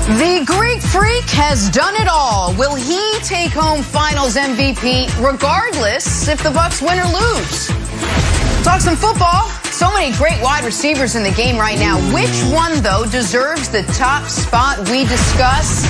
The Greek Freak has done it all. Will he take home Finals MVP regardless if the Bucks win or lose? Talk some football. So many great wide receivers in the game right now. Which one, though, deserves the top spot we discuss?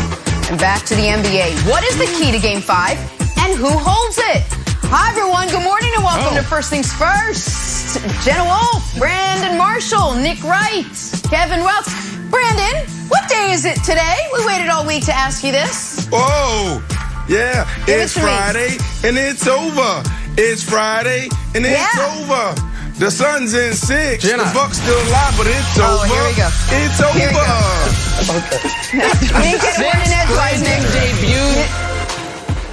And back to the NBA. What is the key to Game 5 and who holds it? Hi, everyone. Good morning and welcome to First Things First. Jenna Wolfe, Brandon Marshall, Nick Wright, Kevin Welch. Brandon, what day is it today? We waited all week to ask you this. Oh, yeah, it's Friday and it's over. It's Friday and it's over. The Sun's in 6. Jenna. The Bucks still alive, but it's over. Here we go. It's over. Here we go. We didn't get one in edgewise, Nick.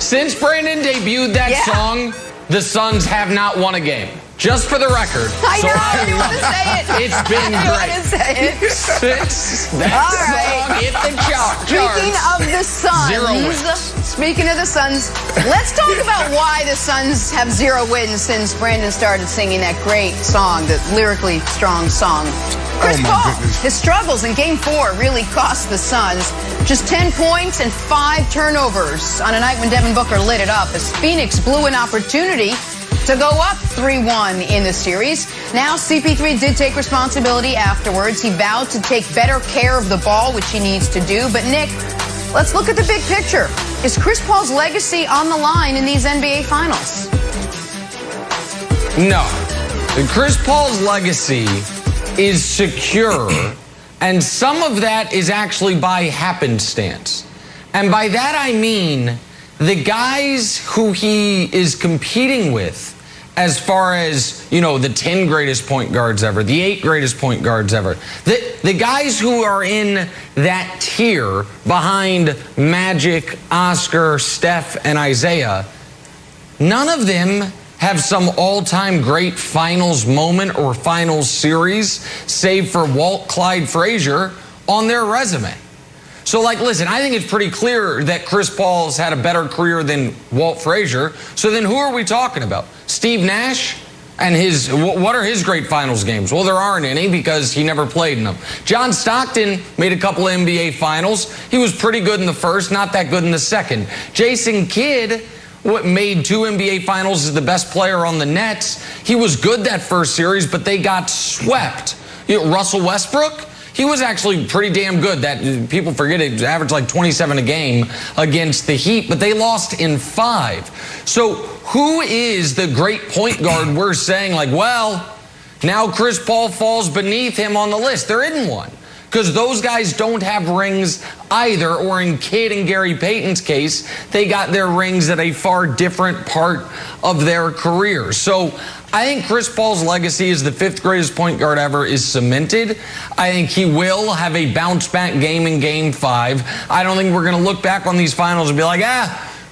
Since Brandon debuted that song, the Suns have not won a game. Just for the record. I know, I didn't want to say it. It's been great. Say it. Since that song hit the charts. Speaking of the Suns. 0 wins. Speaking of the Suns, let's talk about why the Suns have 0 wins since Brandon started singing that great song, the lyrically strong song. Chris Paul, his struggles in Game 4 really cost the Suns. Just 10 points and 5 turnovers on a night when Devin Booker lit it up as Phoenix blew an opportunity to go up 3-1 in the series. Now, CP3 did take responsibility afterwards. He vowed to take better care of the ball, which he needs to do. But, Nick, let's look at the big picture. Is Chris Paul's legacy on the line in these NBA Finals? No. Chris Paul's legacy is secure, and some of that is actually by happenstance. And by that I mean the guys who he is competing with, as far as, you know, the 10 greatest point guards ever, the 8 greatest point guards ever, the guys who are in that tier behind Magic, Oscar, Steph, and Isaiah, none of them have some all-time great finals moment or finals series, save for Walt Clyde Frazier, on their resume. So, like, listen, I think it's pretty clear that Chris Paul's had a better career than Walt Frazier. So then who are we talking about? Steve Nash and his, what are his great finals games? Well, there aren't any because he never played in them. John Stockton made a couple of NBA finals. He was pretty good in the first, not that good in the second. Jason Kidd made 2 NBA finals as the best player on the Nets. He was good that first series, but they got swept. You know, Russell Westbrook, he was actually pretty damn good. That people forget it, averaged like 27 a game against the Heat, but they lost in 5. So who is the great point guard we're saying, like, well, now Chris Paul falls beneath him on the list? There isn't one. Because those guys don't have rings either, or in Kidd and Gary Payton's case, they got their rings at a far different part of their career. So I think Chris Paul's legacy as the 5th greatest point guard ever is cemented. I think he will have a bounce-back game in Game 5. I don't think we're going to look back on these finals and be like,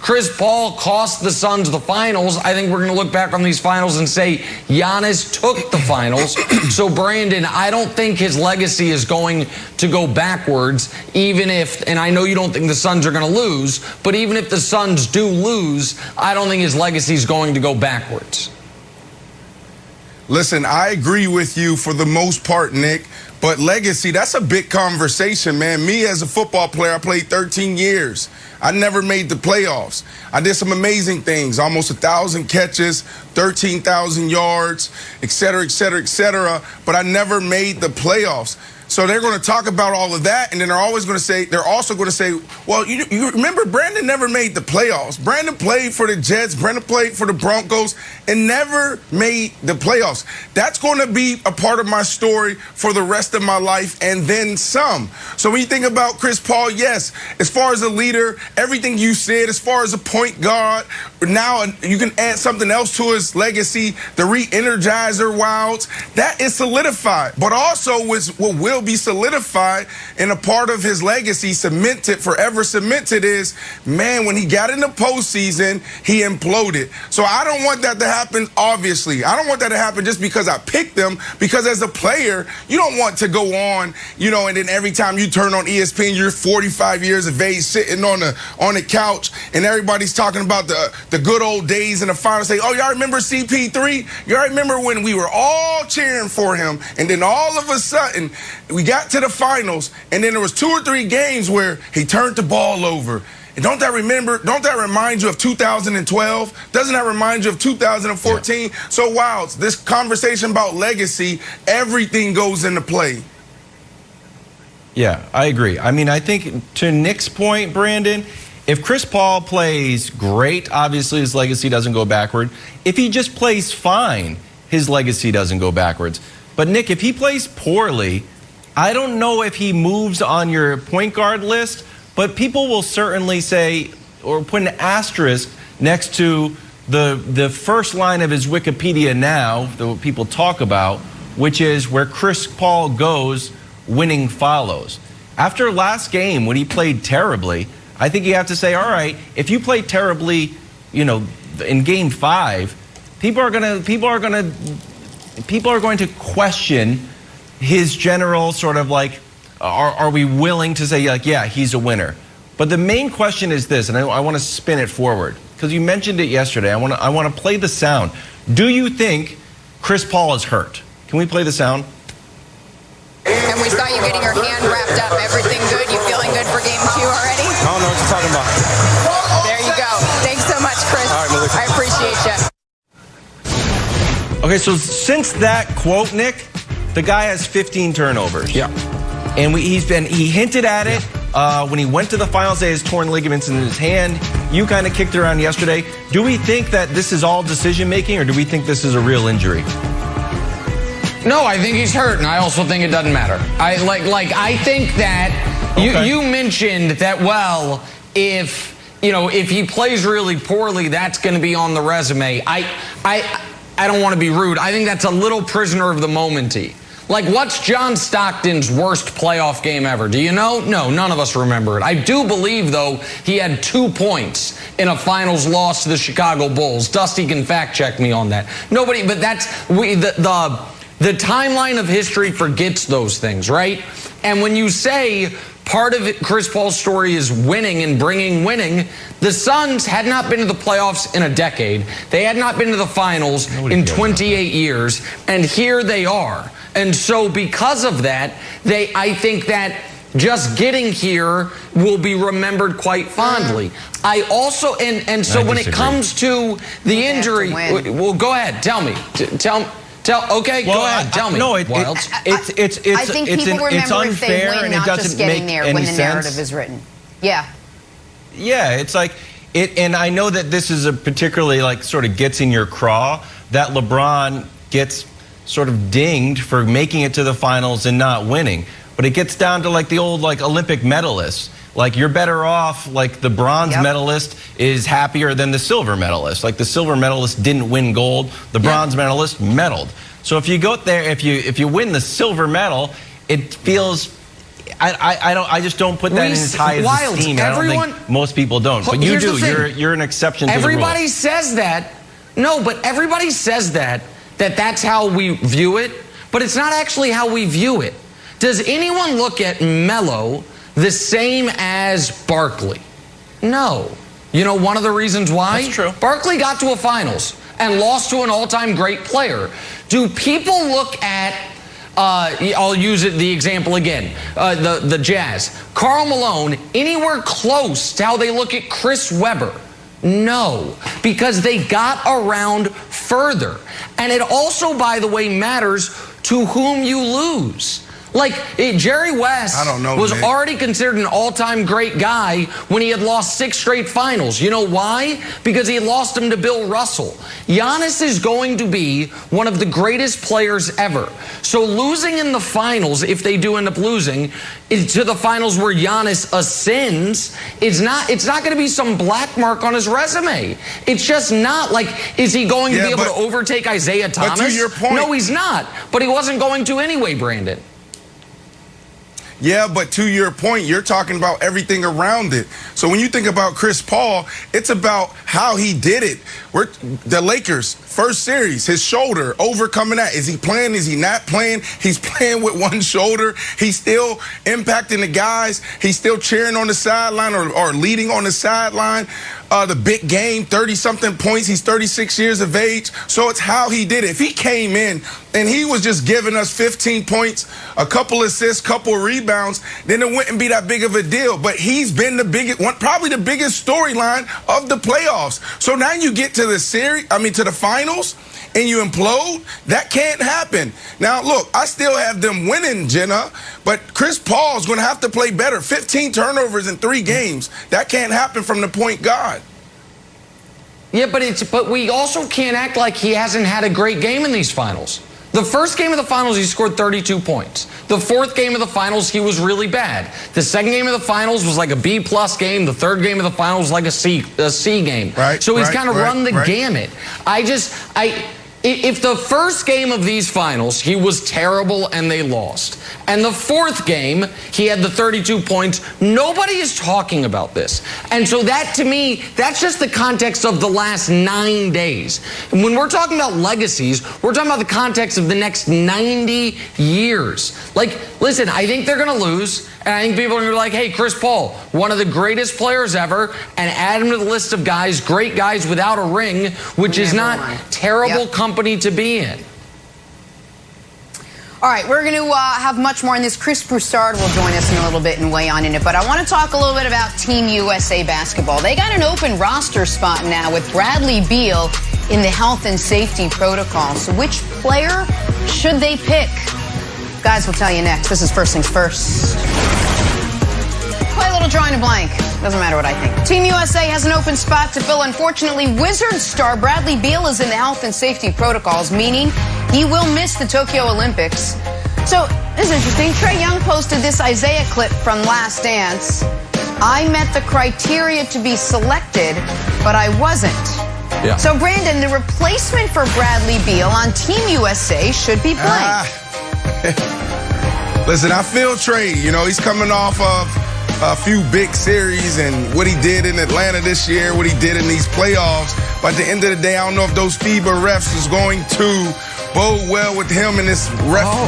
Chris Paul cost the Suns the finals. I think we're going to look back on these finals and say Giannis took the finals. So, Brandon, I don't think his legacy is going to go backwards, even if, and I know you don't think the Suns are going to lose, but even if the Suns do lose, I don't think his legacy is going to go backwards. Listen, I agree with you for the most part, Nick. But legacy, that's a big conversation, man. Me as a football player, I played 13 years. I never made the playoffs. I did some amazing things, almost 1,000 catches, 13,000 yards, et cetera, et cetera, et cetera. But I never made the playoffs. So they're going to talk about all of that, and then they're also going to say, well, you remember Brandon never made the playoffs. Brandon played for the Jets, Brandon played for the Broncos, and never made the playoffs. That's going to be a part of my story for the rest of my life, and then some. So when you think about Chris Paul, yes, as far as a leader, everything you said, as far as a point guard, now you can add something else to his legacy, the re-energizer wilds. That is solidified, but also what will be solidified and a part of his legacy, cemented, forever cemented, is, man, when he got in the postseason, he imploded. So I don't want that to happen, obviously. I don't want that to happen just because I picked them, because as a player, you don't want to go on, you know, and then every time you turn on ESPN, you're 45 years of age sitting on the couch, and everybody's talking about the good old days in the finals. Say, oh, y'all remember CP3? Y'all remember when we were all cheering for him, and then all of a sudden, we got to the finals, and then there was 2 or 3 games where he turned the ball over. And don't that remind you of 2012? Doesn't that remind you of 2014? Yeah. So, wow, this conversation about legacy, everything goes into play. Yeah, I agree. I mean, I think to Nick's point, Brandon, if Chris Paul plays great, obviously his legacy doesn't go backward. If he just plays fine, his legacy doesn't go backwards. But Nick, if he plays poorly, I don't know if he moves on your point guard list, but people will certainly say, or put an asterisk next to the first line of his Wikipedia now, that people talk about, which is where Chris Paul goes, winning follows. After last game, when he played terribly, I think you have to say, all right, if you play terribly, you know, in game 5, people are going to question his general sort of like, are we willing to say, like, yeah, he's a winner? But the main question is this, and I want to spin it forward, because you mentioned it yesterday. I want to play the sound. Do you think Chris Paul is hurt? Can we play the sound? And we saw you getting your hand wrapped up. Everything good? You feeling good for game 2 already? I don't know what you're talking about. There you go. Thanks so much, Chris. All right, Melissa. I appreciate you. Okay, so since that quote, Nick, the guy has 15 turnovers. Yeah. And he hinted at it when he went to the finals. He has torn ligaments in his hand. You kind of kicked it around yesterday. Do we think that this is all decision making, or do we think this is a real injury? No, I think he's hurt, and I also think it doesn't matter. I think that you mentioned that, well, if he plays really poorly, that's going to be on the resume. I don't want to be rude. I think that's a little prisoner of the moment-y. Like, what's John Stockton's worst playoff game ever? Do you know? No, none of us remember it. I do believe, though, he had 2 points in a finals loss to the Chicago Bulls. Dusty can fact check me on that. Nobody, but that's the timeline of history forgets those things, right? And when you say part of Chris Paul's story is winning and bringing winning, the Suns had not been to the playoffs in a decade. They had not been to the finals in 28 years, and here they are. And so because of that, I think that just getting here will be remembered quite fondly. I also, and so when it comes to the injury, well, go ahead, tell me. Okay, well, go ahead, tell me. No, I think people remember if they win, and not just getting there when the narrative is written. Yeah. Yeah, it's like it, and I know that this is a particularly like sort of gets in your craw that LeBron gets sort of dinged for making it to the finals and not winning. But it gets down to like the old like Olympic medalists. Like you're better off, like the bronze medalist is happier than the silver medalist. Like the silver medalist didn't win gold, the bronze medalist medaled. So if you go there, if you win the silver medal, it feels I just don't put that in as high as esteem. I don't think most people don't. But you do. You're an exception to the rule. Everybody says that. No, but everybody says that's how we view it, but it's not actually how we view it. Does anyone look at Melo the same as Barkley? No. You know one of the reasons why? That's true. Barkley got to a finals and lost to an all-time great player. Do people look at, I'll use the example again, the Jazz, Karl Malone, anywhere close to how they look at Chris Webber? No, because they got around further. And it also, by the way, matters to whom you lose. Like, Jerry West was already considered an all-time great guy when he had lost 6 straight finals. You know why? Because he had lost them to Bill Russell. Giannis is going to be one of the greatest players ever. So losing in the finals, if they do end up losing, to the finals where Giannis ascends, it's not going to be some black mark on his resume. It's just not. Like, is he going to be able to overtake Isaiah Thomas? But to your point, no, he's not. But he wasn't going to anyway, Brandon. Yeah, but to your point, you're talking about everything around it. So when you think about Chris Paul, it's about how he did it. The Lakers, first series, his shoulder, overcoming that. Is he playing? Is he not playing? He's playing with one shoulder. He's still impacting the guys. He's still cheering on the sideline or leading on the sideline. the big game, 30-something points. He's 36 years of age. So it's how he did it. If he came in and he was just giving us 15 points, a couple assists, couple rebounds, then it wouldn't be that big of a deal. But he's been the biggest one, probably the biggest storyline of the playoffs. So now you get to the to the finals, and you implode. That can't happen. Now, look, I still have them winning, Jenna, but Chris Paul's going to have to play better. 15 turnovers in 3 games. That can't happen from the point guard. Yeah, but we also can't act like he hasn't had a great game in these finals. The first game of the finals, he scored 32 points. The fourth game of the finals, he was really bad. The second game of the finals was like a B+ game. The third game of the finals was like a C game. Right, so he's kind of run the gamut. If the first game of these finals, he was terrible and they lost, and the fourth game, he had the 32 points, nobody is talking about this. And so that, to me, that's just the context of the last 9 days. And when we're talking about legacies, we're talking about the context of the next 90 years. Like, listen, I think they're going to lose, and I think people are going to be like, hey, Chris Paul, one of the greatest players ever, and add him to the list of guys, great guys without a ring, which is not terrible company to be in. All right, we're going to have much more on this. Chris Broussard will join us in a little bit and weigh on in it. But I want to talk a little bit about Team USA basketball. They got an open roster spot now with Bradley Beal in the health and safety protocol. So which player should they pick? Guys, we'll tell you next. This is First Things First. Play a little drawing a blank. Doesn't matter what I think. Team USA has an open spot to fill. Unfortunately, Wizards star Bradley Beal is in the health and safety protocols, meaning he will miss the Tokyo Olympics. So, this is interesting. Trae Young posted this Isaiah clip from Last Dance. I met the criteria to be selected, but I wasn't. Yeah. So, Brandon, the replacement for Bradley Beal on Team USA should be blank. Listen, I feel Trae. You know, he's coming off of a few big series and what he did in Atlanta this year, what he did in these playoffs. But at the end of the day, I don't know if those FIBA refs is going to bode well with him in this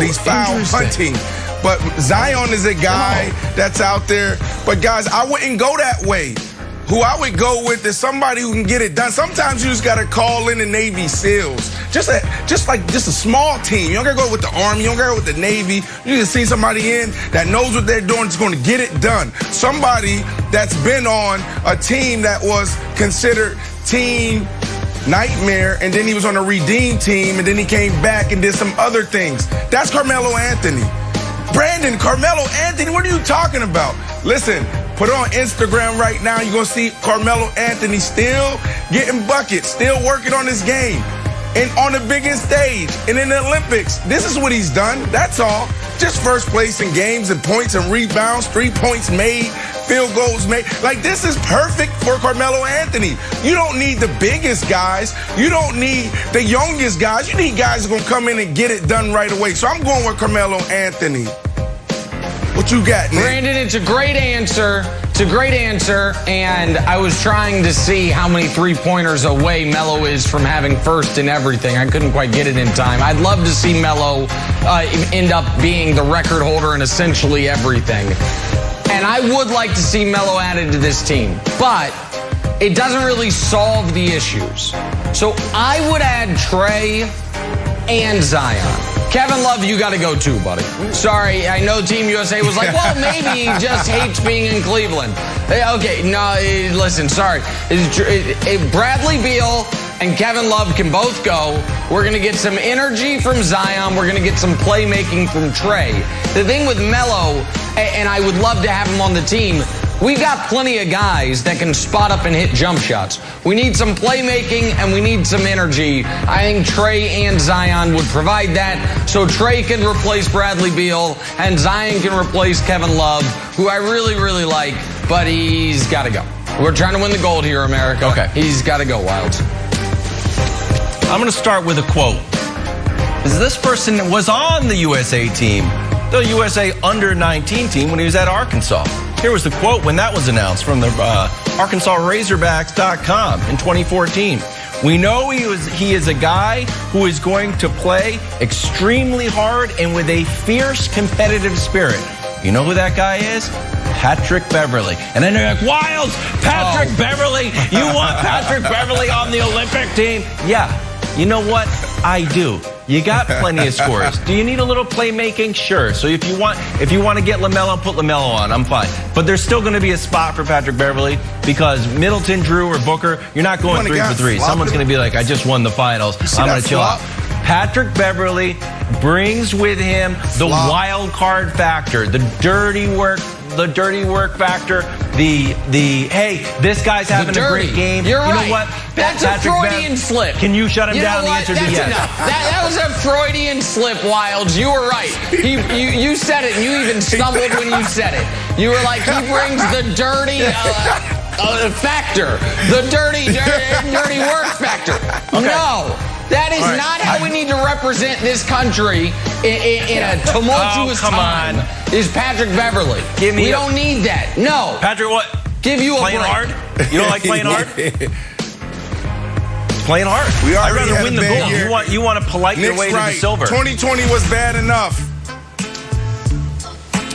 these foul hunting. But Zion is a guy that's out there. But guys, I wouldn't go that way. Who I would go with is somebody who can get it done. Sometimes you just got to call in the Navy SEALs. Just a small team. You don't got to go with the Army. You don't got to go with the Navy. You just see somebody in that knows what they're doing, just going to get it done. Somebody that's been on a team that was considered Team Nightmare, and then he was on a Redeem team, and then he came back and did some other things. That's Carmelo Anthony. Brandon, Carmelo Anthony, what are you talking about? Listen, put it on Instagram right now. You're going to see Carmelo Anthony still getting buckets, still working on his game, and on the biggest stage, and in the Olympics. This is what he's done. That's all. Just first place in games and points and rebounds, 3 points made, field goals made. Like, this is perfect for Carmelo Anthony. You don't need the biggest guys. You don't need the youngest guys. You need guys who are going to come in and get it done right away. So I'm going with Carmelo Anthony. What you got, Nick? Brandon, it's a great answer. It's a great answer, and I was trying to see how many three-pointers away Melo is from having first in everything. I couldn't quite get it in time. I'd love to see Melo end up being the record holder in essentially everything. And I would like to see Melo added to this team, but it doesn't really solve the issues. So I would add Trae and Zion. Kevin Love, you got to go too, buddy. Sorry, I know Team USA was like, well, maybe he just hates being in Cleveland. Okay, no, listen, sorry. Bradley Beal and Kevin Love can both go. We're going to get some energy from Zion. We're going to get some playmaking from Trae. The thing with Melo, and I would love to have him on the team, we've got plenty of guys that can spot up and hit jump shots. We need some playmaking and we need some energy. I think Trae and Zion would provide that. So Trae can replace Bradley Beal and Zion can replace Kevin Love, who I really, really like, but he's got to go. We're trying to win the gold here, America. Okay. He's got to go, Wilds. I'm going to start with a quote. This person was on the USA team, the USA under-19 team, when he was at Arkansas. Here was the quote when that was announced from the ArkansasRazorbacks.com in 2014. We know he is a guy who is going to play extremely hard and with a fierce competitive spirit. You know who that guy is? Patrick Beverly. And then they're like, Wilds, Patrick Beverly. You want Patrick Beverly on the Olympic team? Yeah. You know what? I do. You got plenty of scores. Do you need a little playmaking? Sure. So if you want to get LaMelo, put LaMelo on. I'm fine. But there's still going to be a spot for Patrick Beverly because Middleton, Drew, or Booker, you're not going 3 for 3. Someone's going to be like, I just won the finals. I'm going to chill out. Patrick Beverly brings with him the wild card factor, the dirty work factor, the hey, this guy's having a great game. You're right. You know what? That's a Freudian slip. Can you shut him down? The answer is yes. That was a Freudian slip, Wilds. You were right. You said it, and you even stumbled when you said it. You were like, he brings the dirty factor, the dirty work factor. Okay. No. That is not how we need to represent this country in a tumultuous time. Is Patrick Beverly. We don't need that. No. Patrick, what? Give you a playing break. hard? You don't like playing hard? Playing hard. I'd rather win the gold. You want to polite your way to the silver. 2020 was bad enough.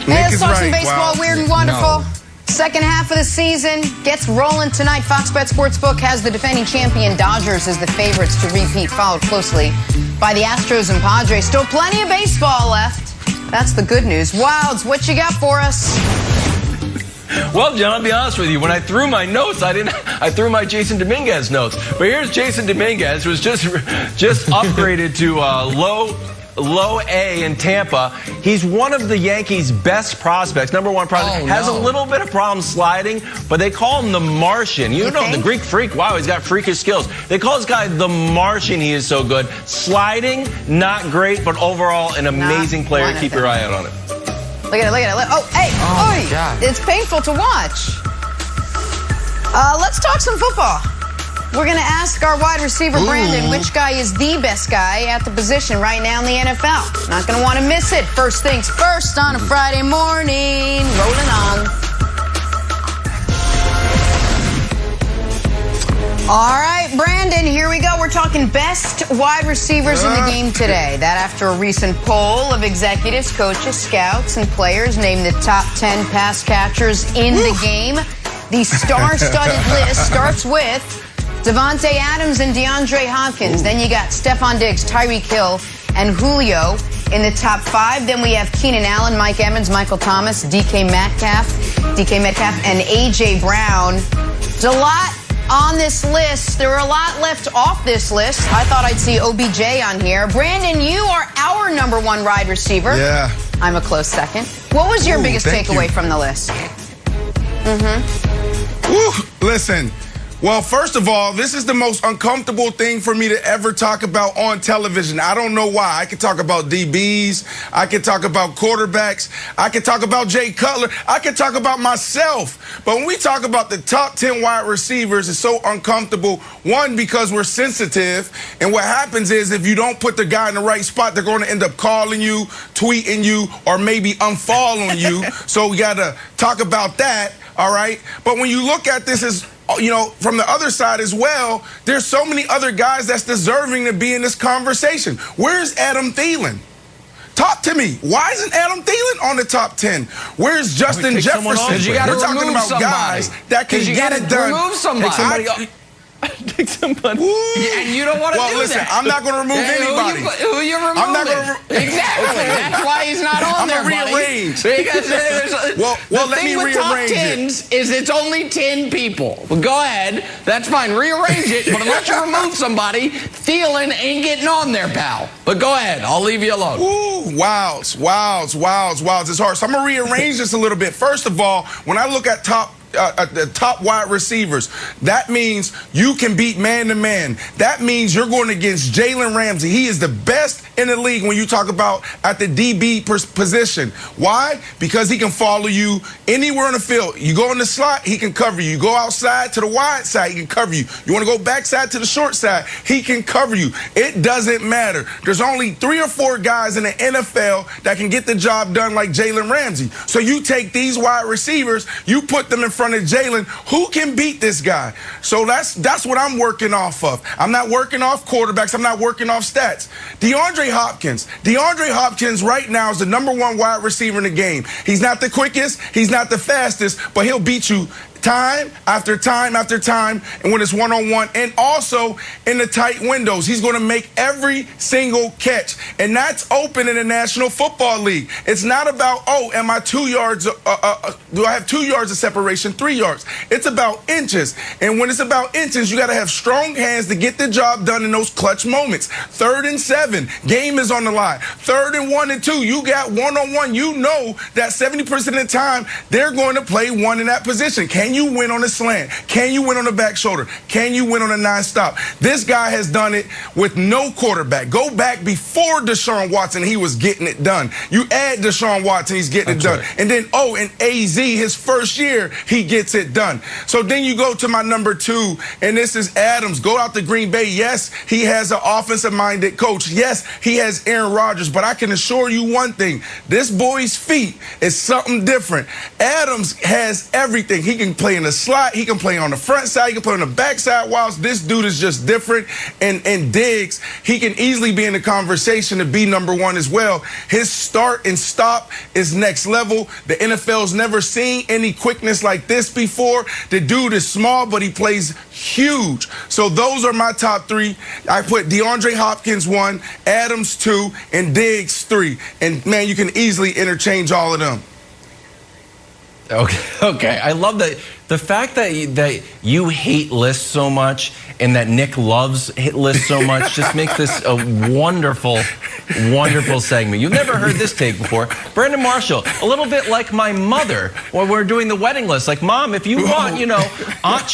Hey, let's talk some baseball. Weird and wonderful. Second half of the season gets rolling tonight. Fox Bet Sportsbook has the defending champion Dodgers as the favorites to repeat, followed closely by the Astros and Padres. Still plenty of baseball left. That's the good news. Wilds, what you got for us? Well, John, I'll be honest with you. When I threw my notes, I threw my Jason Dominguez notes. But here's Jason Dominguez, who's just upgraded to low A in Tampa. He's one of the Yankees' best prospects, #1 prospect. Has a little bit of problem sliding, but they call him the Martian. You know, the Greek freak. Wow, he's got freakish skills. They call this guy the Martian. He is so good. Sliding, not great, but overall an amazing player. Keep your eye out on it. Look at it. Oh, hey. Oh, God. It's painful to watch. Let's talk some football. We're going to ask our wide receiver, Brandon, which guy is the best guy at the position right now in the NFL. Not going to want to miss it. First things first on a Friday morning. Rolling on. All right, Brandon, here we go. We're talking best wide receivers in the game today. That after a recent poll of executives, coaches, scouts, and players named the top 10 pass catchers in the game. The star-studded list starts with Devontae Adams and DeAndre Hopkins. Then you got Stephon Diggs, Tyreek Hill, and Julio in the top 5. Then we have Keenan Allen, Mike Evans, Michael Thomas, DK Metcalf, and A.J. Brown. There's a lot on this list. There were a lot left off this list. I thought I'd see OBJ on here. Brandon, you are our #1 wide receiver. Yeah. I'm a close second. What was your biggest takeaway from the list? Listen. Well, first of all, this is the most uncomfortable thing for me to ever talk about on television. I don't know why. I could talk about DBs. I could talk about quarterbacks. I could talk about Jay Cutler. I could talk about myself. But when we talk about the top 10 wide receivers, it's so uncomfortable. One, because we're sensitive. And what happens is if you don't put the guy in the right spot, they're going to end up calling you, tweeting you, or maybe unfollowing you. So we got to talk about that, all right? But when you look at this as from the other side as well, there's so many other guys that's deserving to be in this conversation. Where's Adam Thielen? Talk to me. Why isn't Adam Thielen on the top 10? Where's Justin Jefferson? We're talking about guys that can get it done. Remove somebody. Take somebody. Yeah, and you don't want to do listen, that. I'm not going to remove anybody. Who are you removing? I'm not going to Exactly. That's why he's not on there, buddy. I'm going to rearrange. Because let me rearrange top 10s is it's only 10 people. Well, go ahead. That's fine. Rearrange it. But unless you remove somebody, Thielen ain't getting on there, pal. But go ahead. I'll leave you alone. Ooh, wilds. It's hard. So I'm going to rearrange this a little bit. First of all, when I look at the top wide receivers, that means you can beat man-to-man. That means you're going against Jalen Ramsey. He is the best in the league when you talk about at the DB position. Why? Because he can follow you anywhere on the field. You go in the slot, he can cover you. You go outside to the wide side, he can cover you. You want to go backside to the short side, he can cover you. It doesn't matter. There's only 3 or 4 guys in the NFL that can get the job done like Jalen Ramsey. So you take these wide receivers, you put them in front of Jalen. Who can beat this guy? So that's what I'm working off of. I'm not working off quarterbacks. I'm not working off stats. DeAndre Hopkins right now is the #1 wide receiver in the game. He's not the quickest. He's not the fastest, but he'll beat you time after time after time, and when it's one-on-one, and also in the tight windows. He's going to make every single catch, and that's open in the National Football League. It's not about, oh, am I 2 yards, do I have 2 yards of separation, 3 yards? It's about inches, and when it's about inches, you got to have strong hands to get the job done in those clutch moments. 3rd and 7, game is on the line. 3rd and 1 and 2, you got one-on-one. You know that 70% of the time, they're going to play one in that position. Can you win on a slant? Can you win on a back shoulder? Can you win on a non-stop? This guy has done it with no quarterback. Go back before Deshaun Watson, he was getting it done. You add Deshaun Watson, he's getting it done. Right. And then, in AZ, his first year, he gets it done. So then you go to my number 2, and this is Adams. Go out to Green Bay. Yes, he has an offensive-minded coach. Yes, he has Aaron Rodgers. But I can assure you one thing. This boy's feet is something different. Adams has everything. He can play in the slot. He can play on the front side. He can play on the back side. Whilst this dude is just different. And Diggs, he can easily be in the conversation to be #1 as well. His start and stop is next level. The NFL's never seen any quickness like this before. The dude is small, but he plays huge. So those are my top 3. I put DeAndre Hopkins 1, Adams 2, and Diggs 3. And, man, you can easily interchange all of them. Okay. I love that. The fact that you hate lists so much and that Nick loves lists so much just makes this a wonderful, wonderful segment. You've never heard this take before. Brandon Marshall, a little bit like my mother when we're doing the wedding list. Like, Mom, if you want, Aunt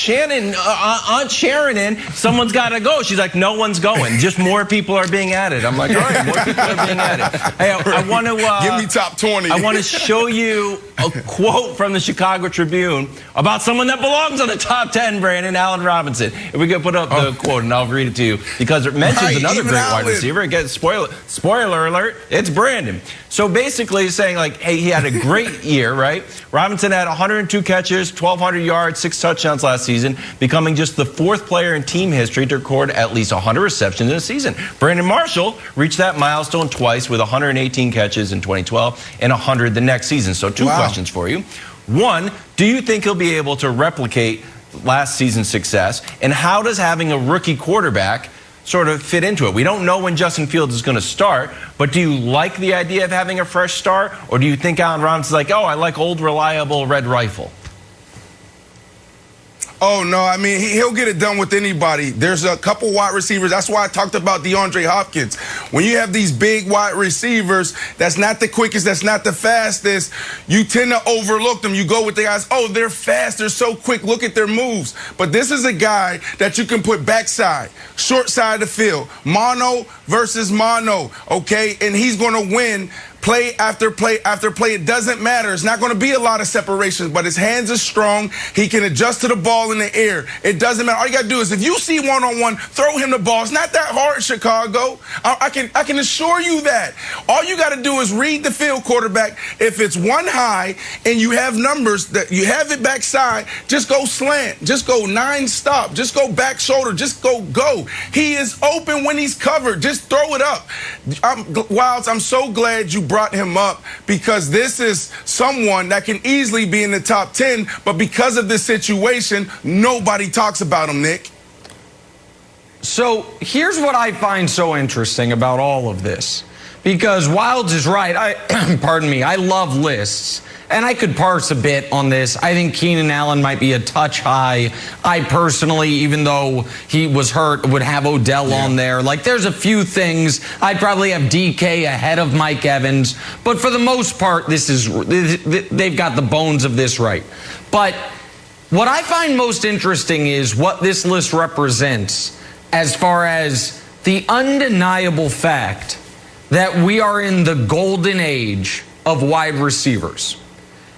Sharon in, someone's got to go. She's like, no one's going. Just more people are being added. I'm like, all right, more people are being added. Hey, I want to give me top 20. I want to show you a quote from the Chicago Tribune about someone that belongs on the top 10, Brandon, Allen Robinson. If we could put up the quote, and I'll read it to you, because it mentions another great wide receiver. Again, spoiler alert, it's Brandon. So basically he's saying, like, hey, he had a great year, right? Robinson had 102 catches, 1,200 yards, 6 touchdowns last season, becoming just the 4th player in team history to record at least 100 receptions in a season. Brandon Marshall reached that milestone twice with 118 catches in 2012 and 100 the next season. So 2 questions for you. 1, do you think he'll be able to replicate last season's success? And how does having a rookie quarterback sort of fit into it? We don't know when Justin Fields is going to start, but do you like the idea of having a fresh start? Or do you think Allen Robinson's like, oh, I like old, reliable red rifle? Oh, no, I mean, he'll get it done with anybody. There's a couple wide receivers. That's why I talked about DeAndre Hopkins. When you have these big wide receivers, that's not the quickest, that's not the fastest, you tend to overlook them. You go with the guys, oh, they're fast, they're so quick, look at their moves. But this is a guy that you can put backside, short side of the field, mono versus mono, okay? And he's going to win play after play after play. It doesn't matter. It's not going to be a lot of separations, but his hands are strong. He can adjust to the ball in the air. It doesn't matter. All you got to do is, if you see one-on-one, throw him the ball. It's not that hard, Chicago. I can assure you that. All you got to do is read the field, quarterback. If it's one high and you have numbers that you have it backside, just go slant. Just go 9 stop. Just go back shoulder. Just go. He is open when he's covered. Just throw it up. Wilds, I'm so glad you brought him up, because this is someone that can easily be in the top 10, but because of this situation, nobody talks about him, Nick. So here's what I find so interesting about all of this, because Wilds is right. Pardon me, I love lists, and I could parse a bit on this. I think Keenan Allen might be a touch high. I personally, even though he was hurt, would have Odell on there. Like, there's a few things. I'd probably have DK ahead of Mike Evans. But for the most part, they've got the bones of this right. But what I find most interesting is what this list represents as far as the undeniable fact that we are in the golden age of wide receivers.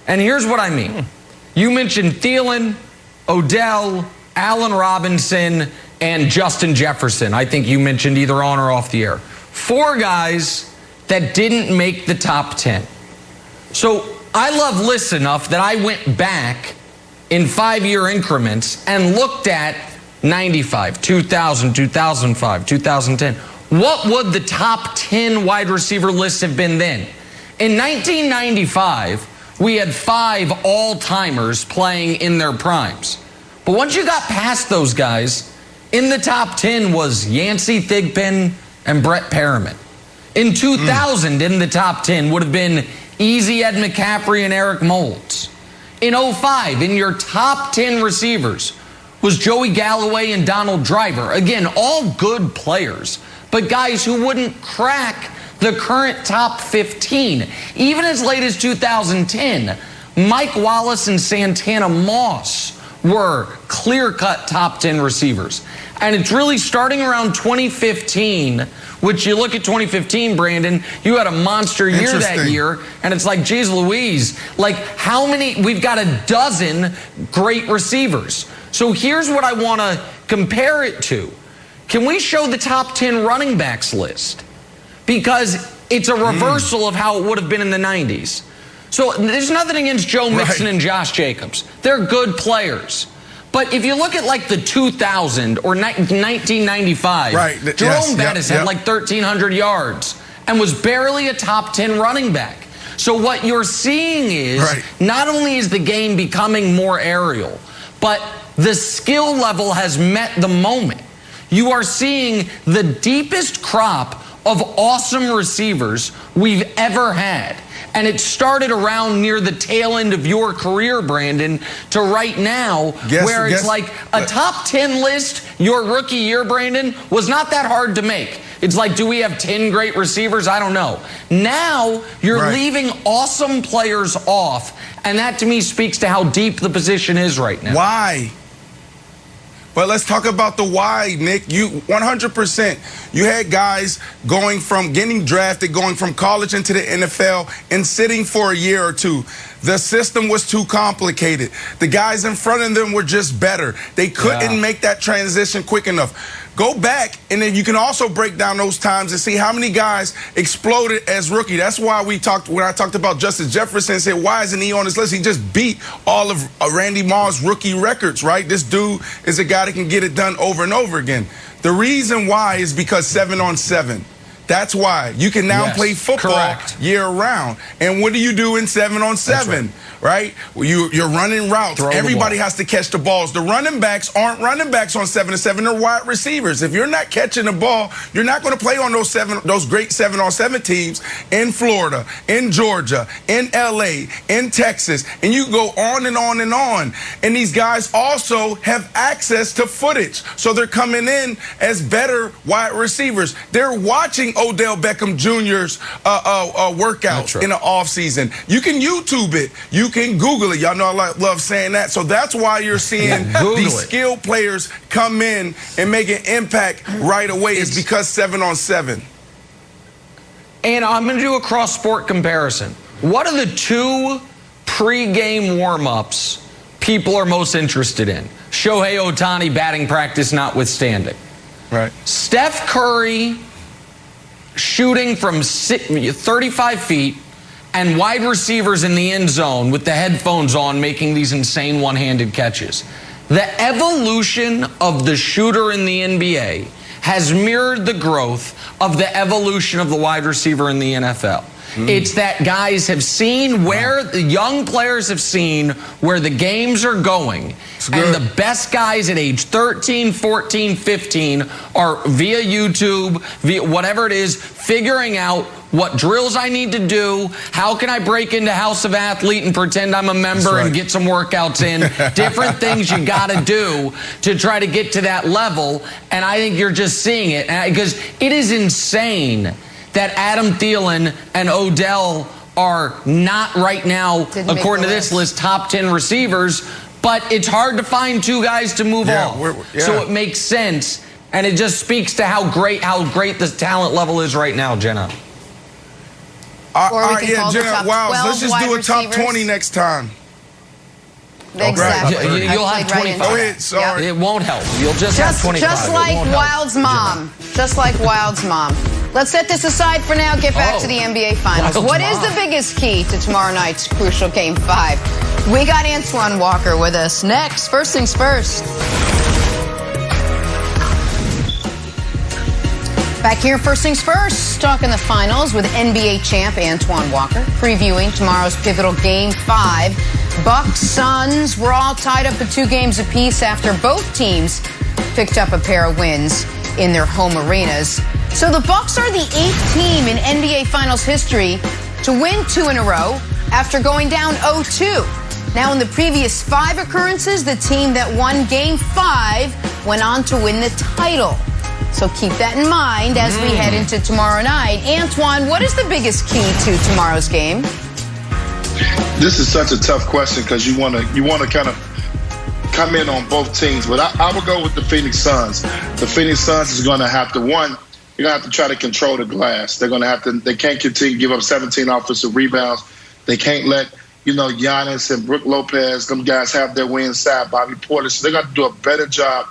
And here's what I mean. You mentioned Thielen, Odell, Allen Robinson, and Justin Jefferson. I think you mentioned either on or off the air. 4 guys that didn't make the top 10. So I love lists enough that I went back in 5-year increments and looked at 95, 2000, 2005, 2010, what would the top 10 wide receiver lists have been then? In 1995, we had 5 all-timers playing in their primes. But once you got past those guys, in the top 10 was Yancey Thigpen and Brett Perriman. In 2000, in the top 10 would have been Easy Ed McCaffrey and Eric Moulds. In 05, in your top 10 receivers was Joey Galloway and Donald Driver. Again, all good players, but guys who wouldn't crack the current top 15. Even as late as 2010, Mike Wallace and Santana Moss were clear-cut top 10 receivers. And it's really starting around 2015, which you look at 2015, Brandon, you had a monster year that year, and it's like, geez Louise, like how many, we've got a dozen great receivers. So here's what I want to compare it to. Can we show the top 10 running backs list? Because it's a reversal of how it would have been in the 90s. So there's nothing against Joe Mixon and Josh Jacobs. They're good players. But if you look at like the 2000 or 1995, Jerome Bettis had like 1,300 yards and was barely a top 10 running back. So what you're seeing is not only is the game becoming more aerial, but the skill level has met the moment. You are seeing the deepest crop of awesome receivers we've ever had. And it started around near the tail end of your career, Brandon, to right now, where it's like a top 10 list, your rookie year, Brandon, was not that hard to make. It's like, do we have 10 great receivers? I don't know. Now, you're leaving awesome players off, and that to me speaks to how deep the position is right now. Why? But let's talk about the why, Nick. You 100%. You had guys going from getting drafted, going from college into the NFL and sitting for a year or two. The system was too complicated. The guys in front of them were just better. They couldn't make that transition quick enough. Go back, and then you can also break down those times and see how many guys exploded as rookie. That's why when I talked about Justice Jefferson, said, why isn't he on this list? He just beat all of Randy Moss' rookie records, right? This dude is a guy that can get it done over and over again. The reason why is because 7-on-7. That's why. You can now play football year-round. And what do you do in 7-on-7, right? You're running routes. Everybody has to catch the balls. The running backs aren't running backs on 7-on-7. They're wide receivers. If you're not catching the ball, you're not going to play on those great 7-on-7 teams in Florida, in Georgia, in L.A., in Texas. And you go on and on and on. And these guys also have access to footage. So they're coming in as better wide receivers. They're watching Odell Beckham Jr.'s workouts in the offseason. You can YouTube it. You can Google it. Y'all know I love saying that. So that's why you're seeing these skilled players come in and make an impact right away. It's because 7-on-7. And I'm going to do a cross-sport comparison. What are the 2 pre-game warm-ups people are most interested in? Shohei Ohtani batting practice notwithstanding. Right. Steph Curry shooting from 35 feet and wide receivers in the end zone with the headphones on making these insane one-handed catches. The evolution of the shooter in the NBA has mirrored the growth of the evolution of the wide receiver in the NFL. It's that guys have seen where the young players have seen where the games are going. And the best guys at age 13, 14, 15 are via YouTube, via whatever it is, figuring out what drills I need to do, how can I break into House of Athlete and pretend I'm a member and get some workouts in, different things you got to do to try to get to that level. And I think you're just seeing it because it is insane that Adam Thielen and Odell are not right now, according to this list, top 10 receivers, but it's hard to find 2 guys to move off. So it makes sense, and it just speaks to how great the talent level is right now, Jenna. Jenna, let's just do a top 20 next time. Exactly. You'll have 25. Go ahead, sorry. It won't help. You'll just have 25. Just like Wild's mom. Just like Wild's mom. Let's set this aside for now. Get back to the NBA Finals. What is the biggest key to tomorrow night's crucial Game 5? We got Antoine Walker with us next. First things first. Back here, first things first, talking the finals with NBA champ Antoine Walker, previewing tomorrow's pivotal Game 5. Bucks, Suns were all tied up at 2 games apiece after both teams picked up a pair of wins in their home arenas. So the Bucks are the 8th team in NBA Finals history to win 2 in a row after going down 0-2. Now, in the previous 5 occurrences, the team that won Game 5 went on to win the title. So keep that in mind as we head into tomorrow night. Antoine, what is the biggest key to tomorrow's game? This is such a tough question because you want to kind of come in on both teams, but I would go with the Phoenix Suns. The Phoenix Suns is going to have to, one, you're going to have to try to control the glass. They're going to have to, they can't continue to give up 17 offensive rebounds. They can't let, Giannis and Brook Lopez, them guys have their way inside, Bobby Portis. So they're going to do a better job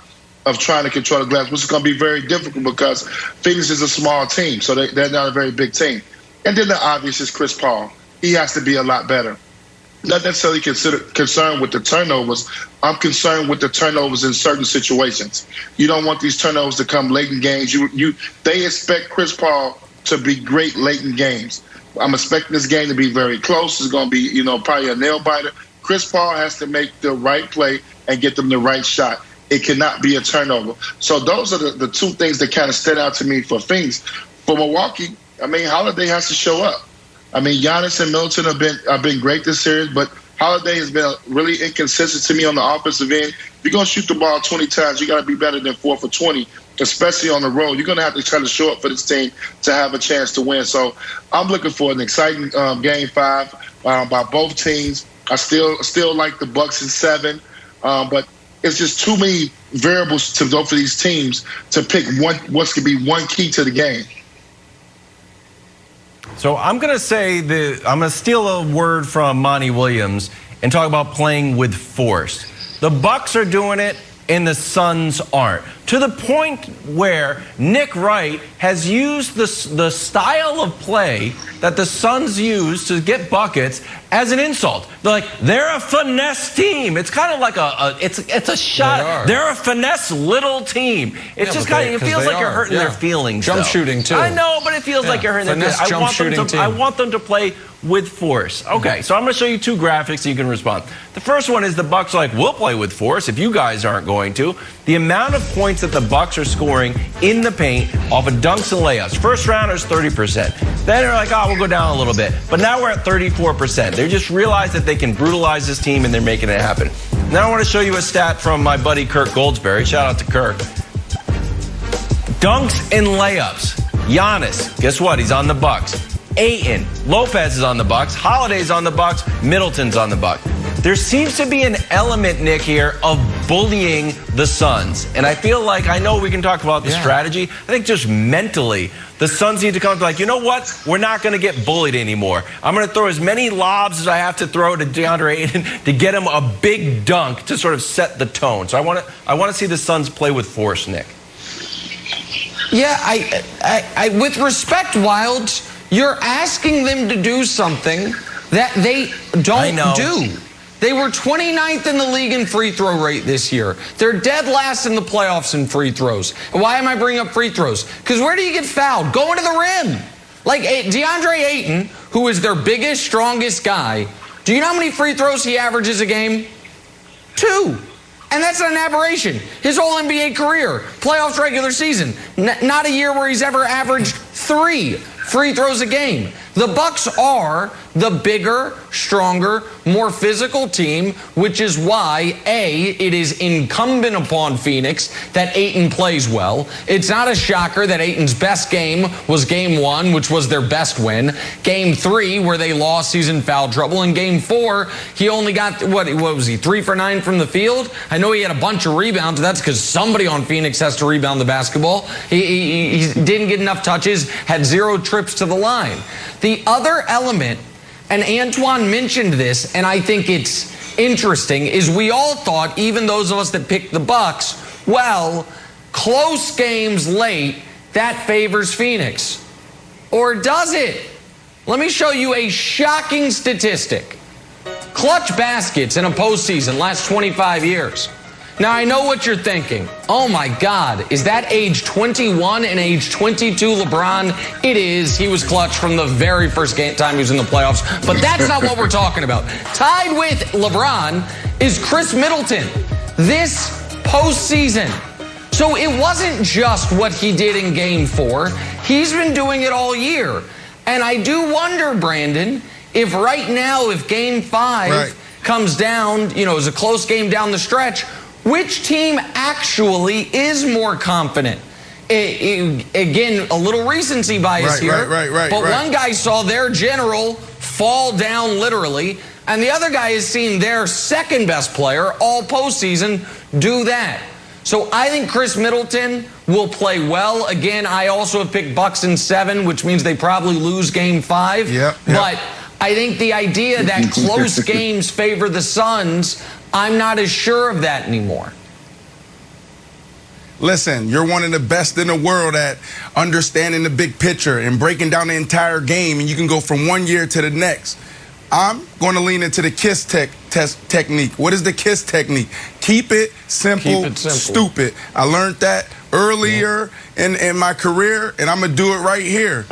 of trying to control the glass, which is going to be very difficult because Phoenix is a small team, so they're not a very big team. And then the obvious is Chris Paul. He has to be a lot better. Not necessarily concerned with the turnovers. I'm concerned with the turnovers in certain situations. You don't want these turnovers to come late in games. They expect Chris Paul to be great late in games. I'm expecting this game to be very close. It's going to be, probably a nail biter. Chris Paul has to make the right play and get them the right shot. It cannot be a turnover. So those are the 2 things that kind of stood out to me for Phoenix. For Milwaukee, Holiday has to show up. Giannis and Middleton have been great this series, but Holiday has been really inconsistent to me on the offensive end. If you're going to shoot the ball 20 times, you got to be better than 4 for 20, especially on the road. You're going to have to try to show up for this team to have a chance to win. So I'm looking for an exciting Game 5 by both teams. I still like the Bucks in 7, but it's just too many variables to go for these teams to pick what's going to be one key to the game. So I'm going to steal a word from Monty Williams and talk about playing with force. The Bucks are doing it and the Suns aren't. To the point where Nick Wright has used the style of play that the Suns use to get buckets as an insult. They're a finesse team. It's kind of like it's a shot. They're a finesse little team. It's just kind of, it feels like you're hurting their feelings. Jump shooting too. I know, but it feels like you're hurting their feelings. I want them to play with force. Okay, so I'm going to show you 2 graphics so you can respond. The first one is the Bucks are like, we'll play with force if you guys aren't going to. The amount of points that the Bucks are scoring in the paint off of dunks and layups. First rounders, 30%. Then they're like, we'll go down a little bit. But now we're at 34%. They just realized that they can brutalize this team and they're making it happen. Now I want to show you a stat from my buddy Kirk Goldsberry. Shout out to Kirk. Dunks and layups. Giannis, guess what? He's on the Bucks. Ayton, Lopez is on the Bucks. Holiday's on the Bucks. Middleton's on the Bucks. There seems to be an element, Nick, here of bullying the Suns. And I feel like, I know we can talk about the strategy. I think just mentally, the Suns need to come like, you know what? We're not going to get bullied anymore. I'm going to throw as many lobs as I have to throw to DeAndre Ayton to get him a big dunk to sort of set the tone. So I want to see the Suns play with force, Nick. Yeah, I with respect, Wilds, you're asking them to do something that they don't do. They were 29th in the league in free throw rate this year. They're dead last in the playoffs in free throws. And why am I bringing up free throws? Because where do you get fouled? Going to the rim. Like DeAndre Ayton, who is their biggest, strongest guy, do you know how many free throws he averages a game? 2. And that's an aberration. His whole NBA career, playoffs, regular season, not a year where he's ever averaged 3 free throws a game. The Bucks are the bigger, stronger, more physical team, which is why, A, it is incumbent upon Phoenix that Ayton plays well. It's not a shocker that Ayton's best game was Game 1, which was their best win. Game 3, where they lost, he's in foul trouble. In Game 4, he only got, what was he, 3 for 9 from the field? I know he had a bunch of rebounds. That's because somebody on Phoenix has to rebound the basketball. He didn't get enough touches, had 0 trips to the line. The other element, and Antoine mentioned this, and I think it's interesting, is we all thought, even those of us that picked the Bucks, well, close games late, that favors Phoenix. Or does it? Let me show you a shocking statistic. clutch baskets in a postseason last 25 years. Now, I know what you're thinking. Oh, my God. Is that age 21 and age 22 LeBron? It is. He was clutch from the very first time he was in the playoffs. But that's not what we're talking about. Tied with LeBron is Chris Middleton this postseason. So it wasn't just what he did in Game 4. He's been doing it all year. And I do wonder, Brandon, if right now, if Game 5 comes down, is a close game down the stretch, which team actually is more confident? Again, a little recency bias here. But one guy saw their general fall down literally, and the other guy has seen their second best player all postseason do that. So I think Chris Middleton will play well. Again, I also have picked Bucks in 7, which means they probably lose Game 5. But I think the idea that close games favor the Suns, I'm not as sure of that anymore. Listen, you're one of the best in the world at understanding the big picture and breaking down the entire game, and you can go from one year to the next. I'm going to lean into the KISS technique. What is the KISS technique? Keep it simple, stupid. I learned that earlier in my career, and I'm going to do it right here.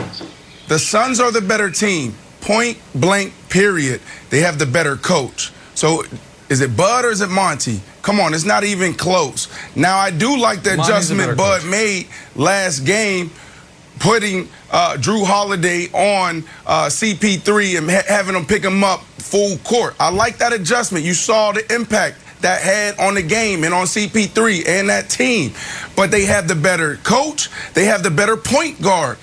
The Suns are the better team. Point blank, period. They have the better coach. So is it Bud or is it Monty? Come on, it's not even close. Now, I do like the adjustment Bud made last game, putting Drew Holiday on CP3 and having him pick him up full court. I like that adjustment. You saw the impact that had on the game and on CP3 and that team. But they have the better coach. They have the better point guard.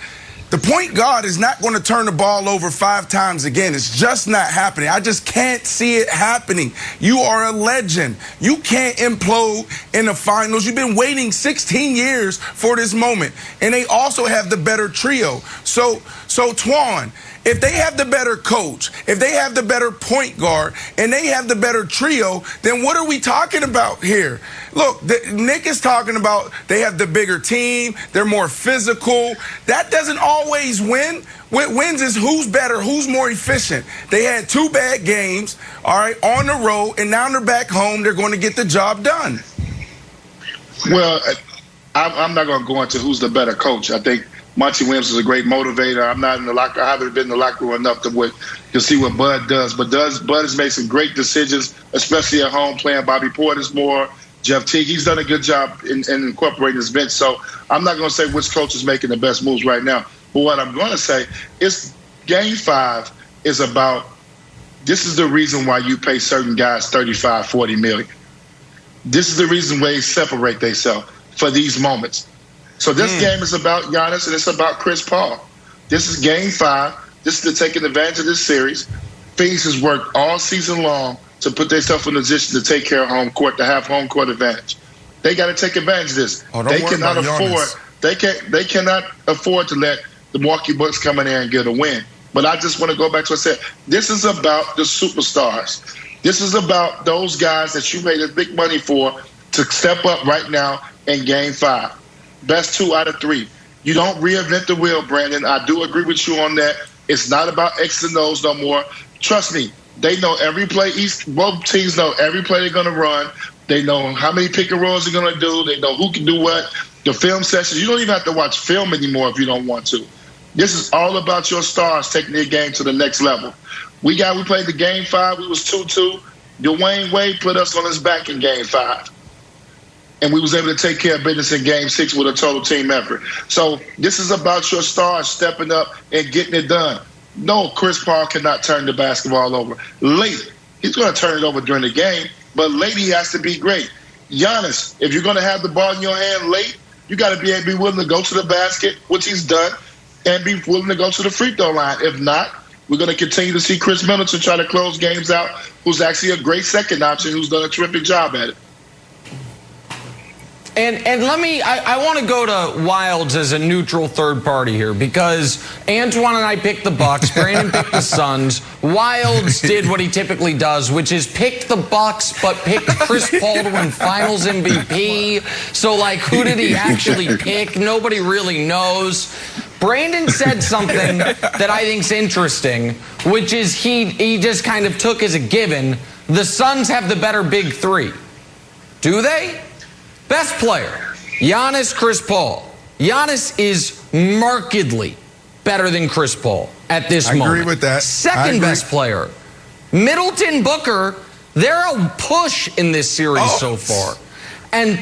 The point guard is not going to turn the ball over 5 times again. It's just not happening. I just can't see it happening. You are a legend. You can't implode in the finals. You've been waiting 16 years for this moment. And they also have the better trio. So Twan, if they have the better coach, if they have the better point guard, and they have the better trio, then what are we talking about here? Look, Nick is talking about they have the bigger team, they're more physical. That doesn't always win. What wins is who's better, who's more efficient. They had 2 bad games, all right, on the road, and now they're back home. They're going to get the job done. Well, I'm not going to go into who's the better coach. I think Monty Williams is a great motivator. I'm not in the locker. I haven't been in the locker room enough to see what Bud does. But Bud has made some great decisions, especially at home, playing Bobby Portis more, Jeff Teague. He's done a good job in incorporating his bench. So I'm not going to say which coach is making the best moves right now. But what I'm going to say is Game 5 is about, this is the reason why you pay certain guys $35, $40 million. This is the reason why they separate themselves for these moments. So this game is about Giannis and it's about Chris Paul. This is Game 5. This is taking advantage of this series. Phoenix has worked all season long to put themselves in a position to take care of home court, to have home court advantage. They got to take advantage of this. They cannot afford to let the Milwaukee Bucks come in there and get a win. But I just want to go back to what I said. This is about the superstars. This is about those guys that you made a big money for to step up right now in Game 5. Best 2 out of 3. You don't reinvent the wheel, Brandon. I do agree with you on that. It's not about X's and O's no more. Trust me, they know every play. Both teams know every play they're going to run. They know how many pick and rolls they're going to do. They know who can do what. The film sessions, you don't even have to watch film anymore if you don't want to. This is all about your stars taking their game to the next level. We played the Game 5. We was 2-2. Dwayne Wade put us on his back in Game 5. And we was able to take care of business in Game 6 with a total team effort. So this is about your stars stepping up and getting it done. No, Chris Paul cannot turn the basketball over. Late, he's going to turn it over during the game, but late he has to be great. Giannis, if you're going to have the ball in your hand late, you got to be willing to go to the basket, which he's done, and be willing to go to the free throw line. If not, we're going to continue to see Chris Middleton try to close games out, who's actually a great second option, who's done a terrific job at it. And I want to go to Wilds as a neutral third party here because Antoine and I picked the Bucks, Brandon picked the Suns. Wilds did what he typically does, which is pick the Bucks, but pick Chris Paul to win Finals MVP. So, who did he actually pick? Nobody really knows. Brandon said something that I think's interesting, which is he just kind of took as a given, the Suns have the better big three. Do they? Best player, Giannis, Chris Paul. Giannis is markedly better than Chris Paul at this moment. I agree with that. Second best player, Middleton, Booker. They're a push in this series so far. And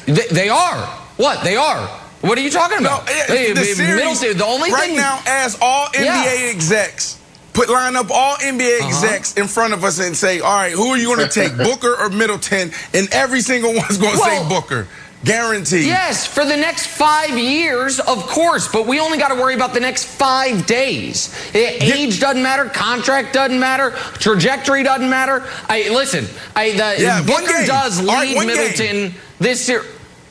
they are. What? They are. What are you talking about? No, the series, Middleton, the only right thing now, as all NBA execs, line up all NBA execs in front of us and say, all right, who are you going to take, Booker or Middleton? And every single one's going to say Booker. Guaranteed. Yes, for the next 5 years, of course, but we only got to worry about the next 5 days. Age doesn't matter, contract doesn't matter, trajectory doesn't matter. Booker does lead Middleton this year.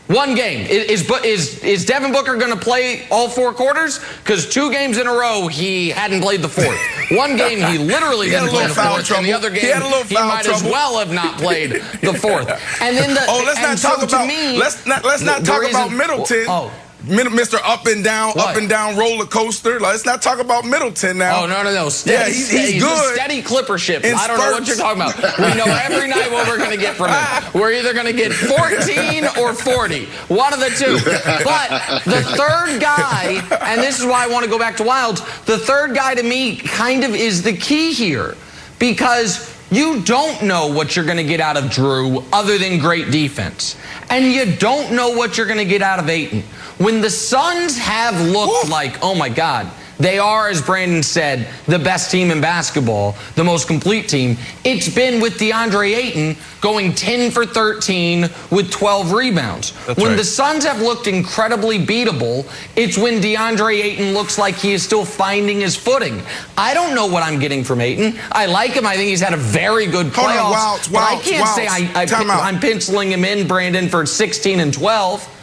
One game. Is Devin Booker going to play all 4 quarters? Because 2 games in a row, he hadn't played the 4th. One game, he literally didn't play the 4th. And the other game, he might as well have not played the 4th. And then let's not talk about Middleton. Mr. Up and down roller coaster. Let's not talk about Middleton now. Oh, no. Steady, he's he's good. A steady clipper ship. I don't spurts. know what you're talking about. We know every night what we're going to get from him. We're either going to get 14 or 40. One of the two. But the third guy, and this is why I want to go back to Wilds, the third guy to me kind of is the key here. Because you don't know what you're going to get out of Drew other than great defense. And you don't know what you're going to get out of Ayton. When the Suns have looked like, oh my God, they are, as Brandon said, the best team in basketball, the most complete team, it's been with DeAndre Ayton going 10 for 13 with 12 rebounds. When the Suns have looked incredibly beatable, it's when DeAndre Ayton looks like he is still finding his footing. I don't know what I'm getting from Ayton. I like him. I think he's had a very good playoffs. But I can't say I'm penciling him in, Brandon, for 16 and 12.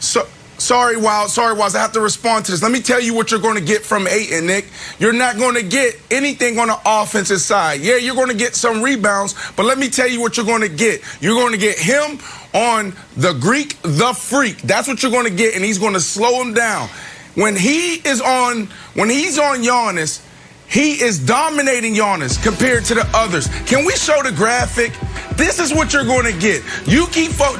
Sorry, Wilds. I have to respond to this. Let me tell you what you're going to get from Ayton, Nick. You're not going to get anything on the offensive side. Yeah, you're going to get some rebounds, but let me tell you what you're going to get. You're going to get him on the Greek, the Freak. That's what you're going to get, and he's going to slow him down. When he's on Giannis, he is dominating Giannis compared to the others. Can we show the graphic? This is what you're going to get. You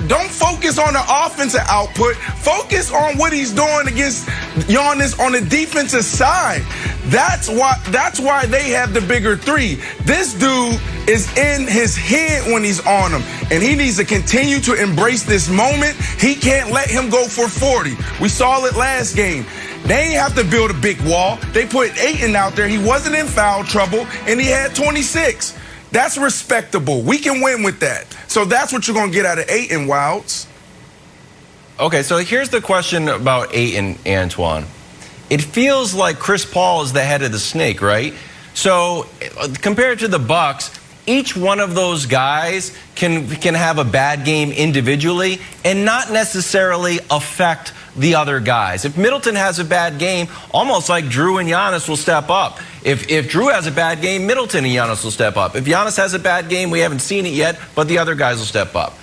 don't focus on the offensive output. Focus on what he's doing against Giannis on the defensive side. That's why they have the bigger three. This dude is in his head when he's on him, and he needs to continue to embrace this moment. He can't let him go for 40. We saw it last game. They ain't have to build a big wall. They put Ayton out there. He wasn't in foul trouble, and he had 26. That's respectable. We can win with that. So that's what you're going to get out of Ayton, Wilds. Okay, so here's the question about Ayton, Antoine. It feels like Chris Paul is the head of the snake, right? So compared to the Bucks, each one of those guys can have a bad game individually and not necessarily affect the other guys. If Middleton has a bad game, almost like Drew and Giannis will step up. If Drew has a bad game, Middleton and Giannis will step up. If Giannis has a bad game, we haven't seen it yet, but the other guys will step up.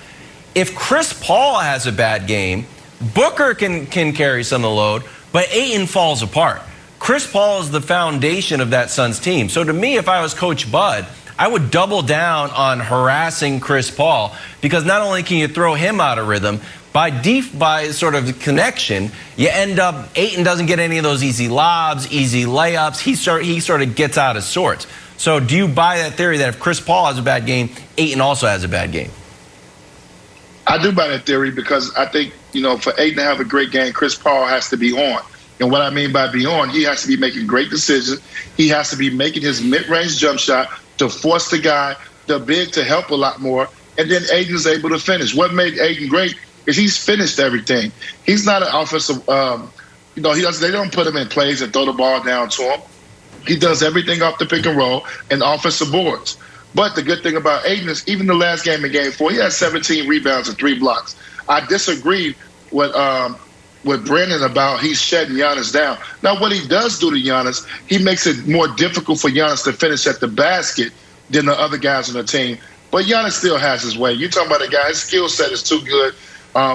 If Chris Paul has a bad game, Booker can carry some of the load, but Ayton falls apart. Chris Paul is the foundation of that Suns team. So to me, if I was Coach Bud, I would double down on harassing Chris Paul, because not only can you throw him out of rhythm, by sort of connection, you end up, Ayton doesn't get any of those easy lobs, easy layups. He sort of gets out of sorts. So do you buy that theory that if Chris Paul has a bad game, Ayton also has a bad game? I do buy that theory, because I think, for Ayton to have a great game, Chris Paul has to be on. And what I mean by be on, he has to be making great decisions. He has to be making his mid-range jump shot to force the guy, the big, to help a lot more. And then Ayton's able to finish. What made Ayton great is he's finished everything. He's not an offensive, they don't put him in plays and throw the ball down to him. He does everything off the pick and roll and offensive boards. But the good thing about Ayton is, even the last game in Game 4, he had 17 rebounds and 3 blocks. I disagree with Brandon about he's shutting Giannis down. Now, what he does do to Giannis, he makes it more difficult for Giannis to finish at the basket than the other guys on the team. But Giannis still has his way. You're talking about a guy, his skill set is too good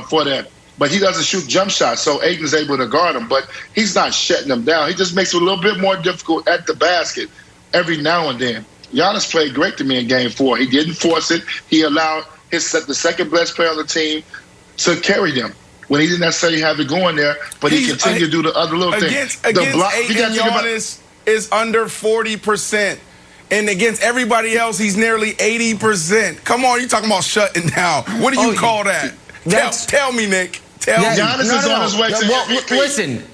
for that. but he doesn't shoot jump shots, so Ayton's able to guard him. But he's not shutting them down. He just makes it a little bit more difficult at the basket every now and then. Giannis played great to me in Game 4. He didn't force it. He allowed the second best player on the team to carry them when he didn't necessarily have to go in there, but he continued to do the other little things. Against Ayton, Giannis is under 40%. And against everybody else, he's nearly 80%. Come on, you talking about shutting down. What do you call that? Tell me, Nick. Tell me. Giannis is on his way to MVP. Listen.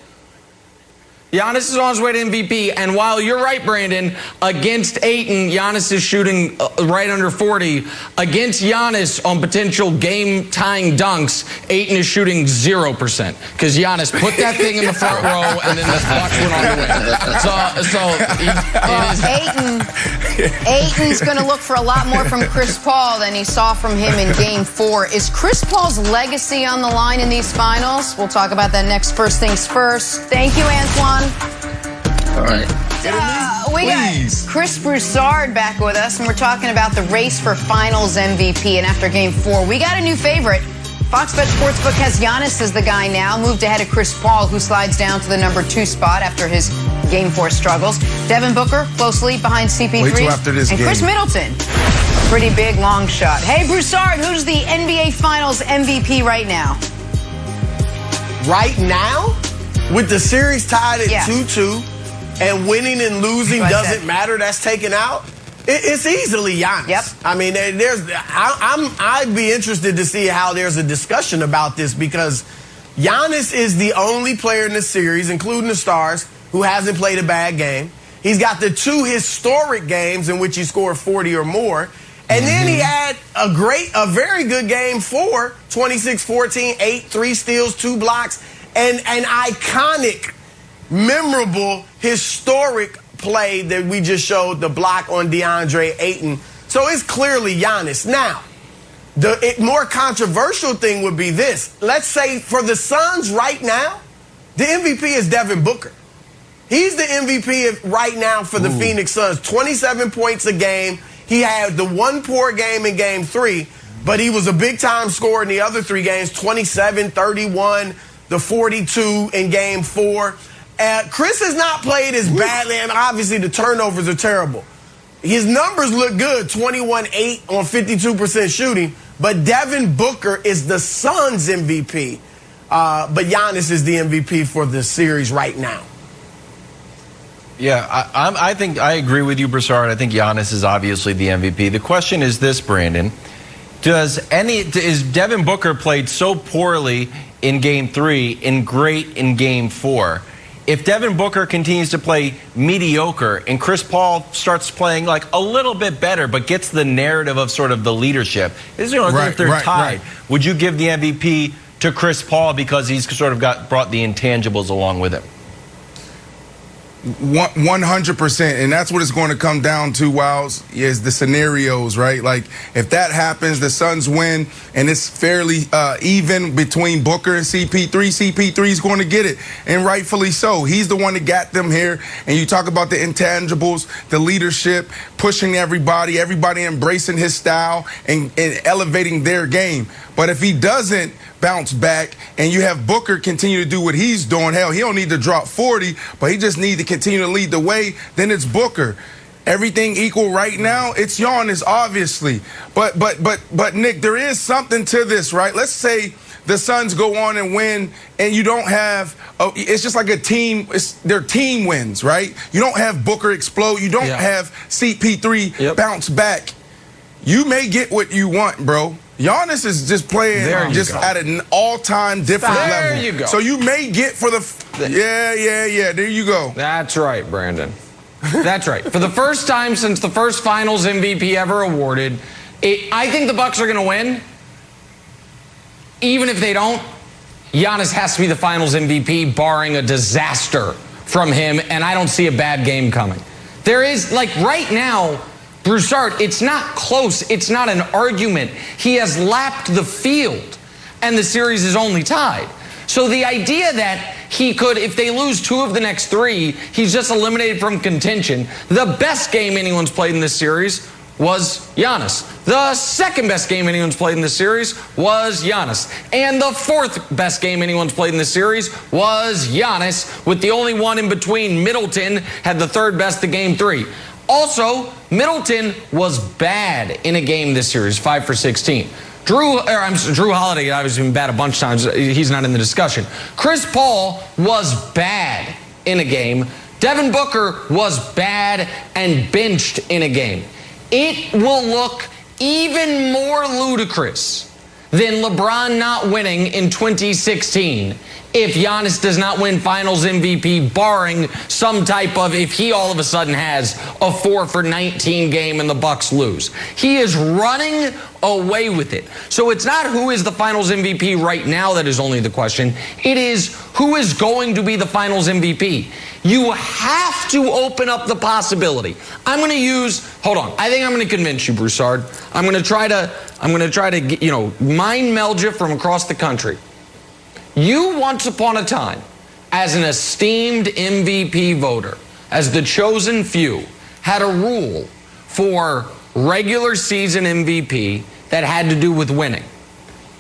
Giannis is on his way to MVP, and while you're right, Brandon, against Ayton, Giannis is shooting right under 40. Against Giannis on potential game-tying dunks, Ayton is shooting 0%. Because Giannis put that thing in the front row, and then the Bucks went on the win. Ayton's going to look for a lot more from Chris Paul than he saw from him in Game 4. Is Chris Paul's legacy on the line in these finals? We'll talk about that next. First things first. Thank you, Antoine. All right. We got Chris Broussard back with us, and we're talking about the race for Finals MVP. And after Game 4, we got a new favorite. Fox Bet Sportsbook has Giannis as the guy now, moved ahead of Chris Paul, who slides down to the number 2 spot after his Game 4 struggles. Devin Booker closely behind CP3's. Wait till after this and game. Chris Middleton, a pretty big long shot. Hey, Broussard, who's the NBA Finals MVP right now? Right now? With the series tied at 2-2 and winning and losing doesn't matter, that's taken out, it's easily Giannis. Yep. I mean, I'd be interested to see how there's a discussion about this, because Giannis is the only player in the series, including the Stars, who hasn't played a bad game. He's got the 2 historic games in which he scored 40 or more. And then he had a very good Game 4, 26-14, 8 3 steals, 2 blocks. And an iconic, memorable, historic play that we just showed, the block on DeAndre Ayton. So it's clearly Giannis. Now, the more controversial thing would be this. Let's say for the Suns right now, the MVP is Devin Booker. He's the MVP right now for the Phoenix Suns. 27 points a game. He had the one poor game in Game 3, but he was a big-time scorer in the other 3 games, 27, 31, the 42 in Game 4. Chris has not played as badly, and obviously the turnovers are terrible. His numbers look good, 21-8 on 52% shooting, but Devin Booker is the Suns MVP. But Giannis is the MVP for the series right now. Yeah, I think I agree with you, Broussard. I think Giannis is obviously the MVP. The question is this, Brandon. Is Devin Booker played so poorly in Game 3 and great in Game 4? If Devin Booker continues to play mediocre and Chris Paul starts playing like a little bit better but gets the narrative of sort of the leadership, if they're tied, would you give the MVP to Chris Paul because he's sort of brought the intangibles along with him? 100%, and that's what it's going to come down to, Wiles, is the scenarios, right? Like, if that happens, the Suns win, and it's fairly even between Booker and CP3. CP3 is going to get it, and rightfully so. He's the one that got them here, and you talk about the intangibles, the leadership, pushing everybody embracing his style and elevating their game. But if he doesn't bounce back and you have Booker continue to do what he's doing, hell, he don't need to drop 40, but he just need to continue to lead the way, then it's Booker. Everything equal right now, it's Giannis, obviously. But Nick, there is something to this, right? Let's say the Suns go on and win, and you don't have, it's just like a team, their team wins, right? You don't have Booker explode. You don't have CP3 bounce back. You may get what you want, bro. Giannis is just playing at an all-time different level. There you go. So you may get for the there you go. That's right, Brandon. That's right. For the first time since the first Finals MVP ever awarded, I think the Bucks are going to win. Even if they don't, Giannis has to be the Finals MVP, barring a disaster from him, and I don't see a bad game coming. There is, like, right now, Broussard, it's not close. It's not an argument. He has lapped the field, and the series is only tied. So the idea that he could, if they lose 2 of the next 3, he's just eliminated from contention. The best game anyone's played in this series was Giannis. The second best game anyone's played in this series was Giannis. And the fourth best game anyone's played in this series was Giannis, with the only one in between. Middleton had the third best of game 3. Also, Middleton was bad in a game this series, 5 for 16. Drew Holiday obviously been bad a bunch of times. He's not in the discussion. Chris Paul was bad in a game. Devin Booker was bad and benched in a game. It will look even more ludicrous than LeBron not winning in 2016 if Giannis does not win Finals MVP, barring some type of, if he all of a sudden has a 4 for 19 game and the Bucks lose. He is running away with it. So it's not who is the Finals MVP right now that is only the question. It is who is going to be the Finals MVP. You have to open up the possibility. I'm going to use, hold on. I think I'm going to convince you, Broussard. I'm going to try to, mind meld you from across the country. You once upon a time, as an esteemed MVP voter, as the chosen few, had a rule for regular season MVP that had to do with winning.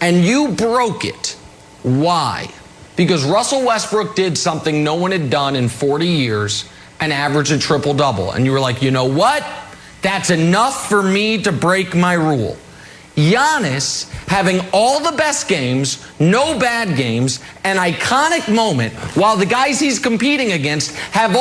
And you broke it. Why? Because Russell Westbrook did something no one had done in 40 years and averaged a triple-double. And you were like, you know what? That's enough for me to break my rule. Giannis having all the best games, no bad games, an iconic moment, while the guys he's competing against have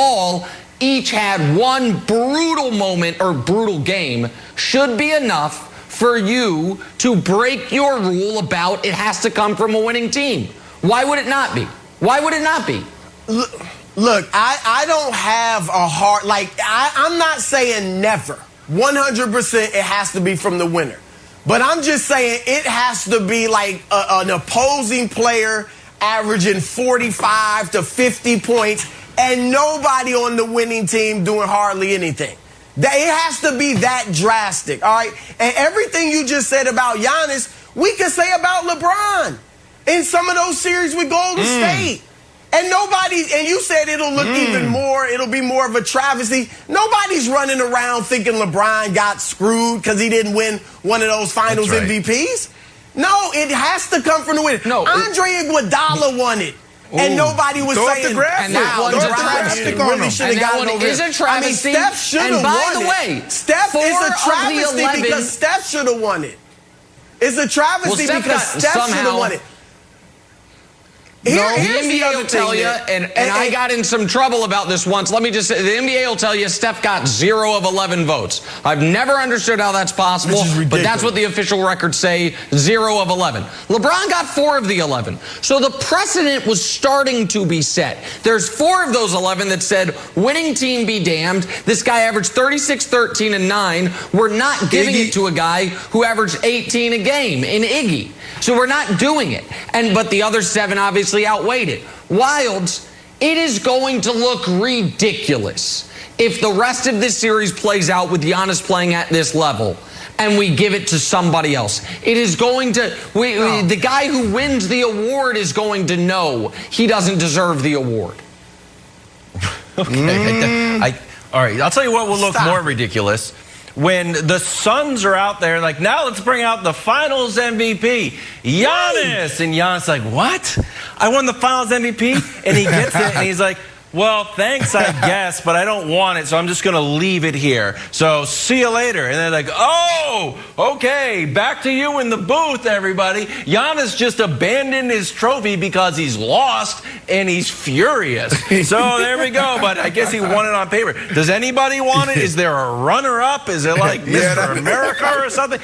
each had one brutal moment or brutal game, should be enough for you to break your rule about it has to come from a winning team. Why would it not be? Why would it not be? Look, I don't have a hard, I'm not saying never. 100% it has to be from the winner. But I'm just saying it has to be like an opposing player averaging 45 to 50 points and nobody on the winning team doing hardly anything. It has to be that drastic, all right? And everything you just said about Giannis, we can say about LeBron in some of those series with Golden State. And you said it'll look it'll be more of a travesty. Nobody's running around thinking LeBron got screwed because he didn't win one of those finals MVPs. No, it has to come from the winner. No, Andre Iguodala won it. And nobody was saying, and that one's a travesty. Really should have gotten over it. I mean, Steph should have won it. Steph is a travesty because Steph should have won it. It's a travesty because Steph should have won it. The NBA will tell you, and I got in some trouble about this once. Let me just say, the NBA will tell you Steph got 0 of 11 votes. I've never understood how that's possible, but that's what the official records say, 0 of 11. LeBron got 4 of the 11. So the precedent was starting to be set. There's 4 of those 11 that said, winning team be damned. This guy averaged 36, 13, and 9. We're not giving it to a guy who averaged 18 a game in Iggy. So we're not doing it. But the other 7 obviously outweighed it. Wilds, it is going to look ridiculous if the rest of this series plays out with Giannis playing at this level and we give it to somebody else. It is going to, the guy who wins the award is going to know he doesn't deserve the award. Okay. All right, I'll tell you what will look more ridiculous. When the Suns are out there, like, now let's bring out the Finals MVP, Giannis. And Giannis like, what? I won the Finals MVP? And he gets it, and he's like, well, thanks, I guess, but I don't want it, so I'm just going to leave it here. So see you later. And they're like, oh, okay, back to you in the booth, everybody. Giannis just abandoned his trophy because he's lost, and he's furious. So there we go, but I guess he won it on paper. Does anybody want it? Is there a runner-up? Is it like Mr. America or something?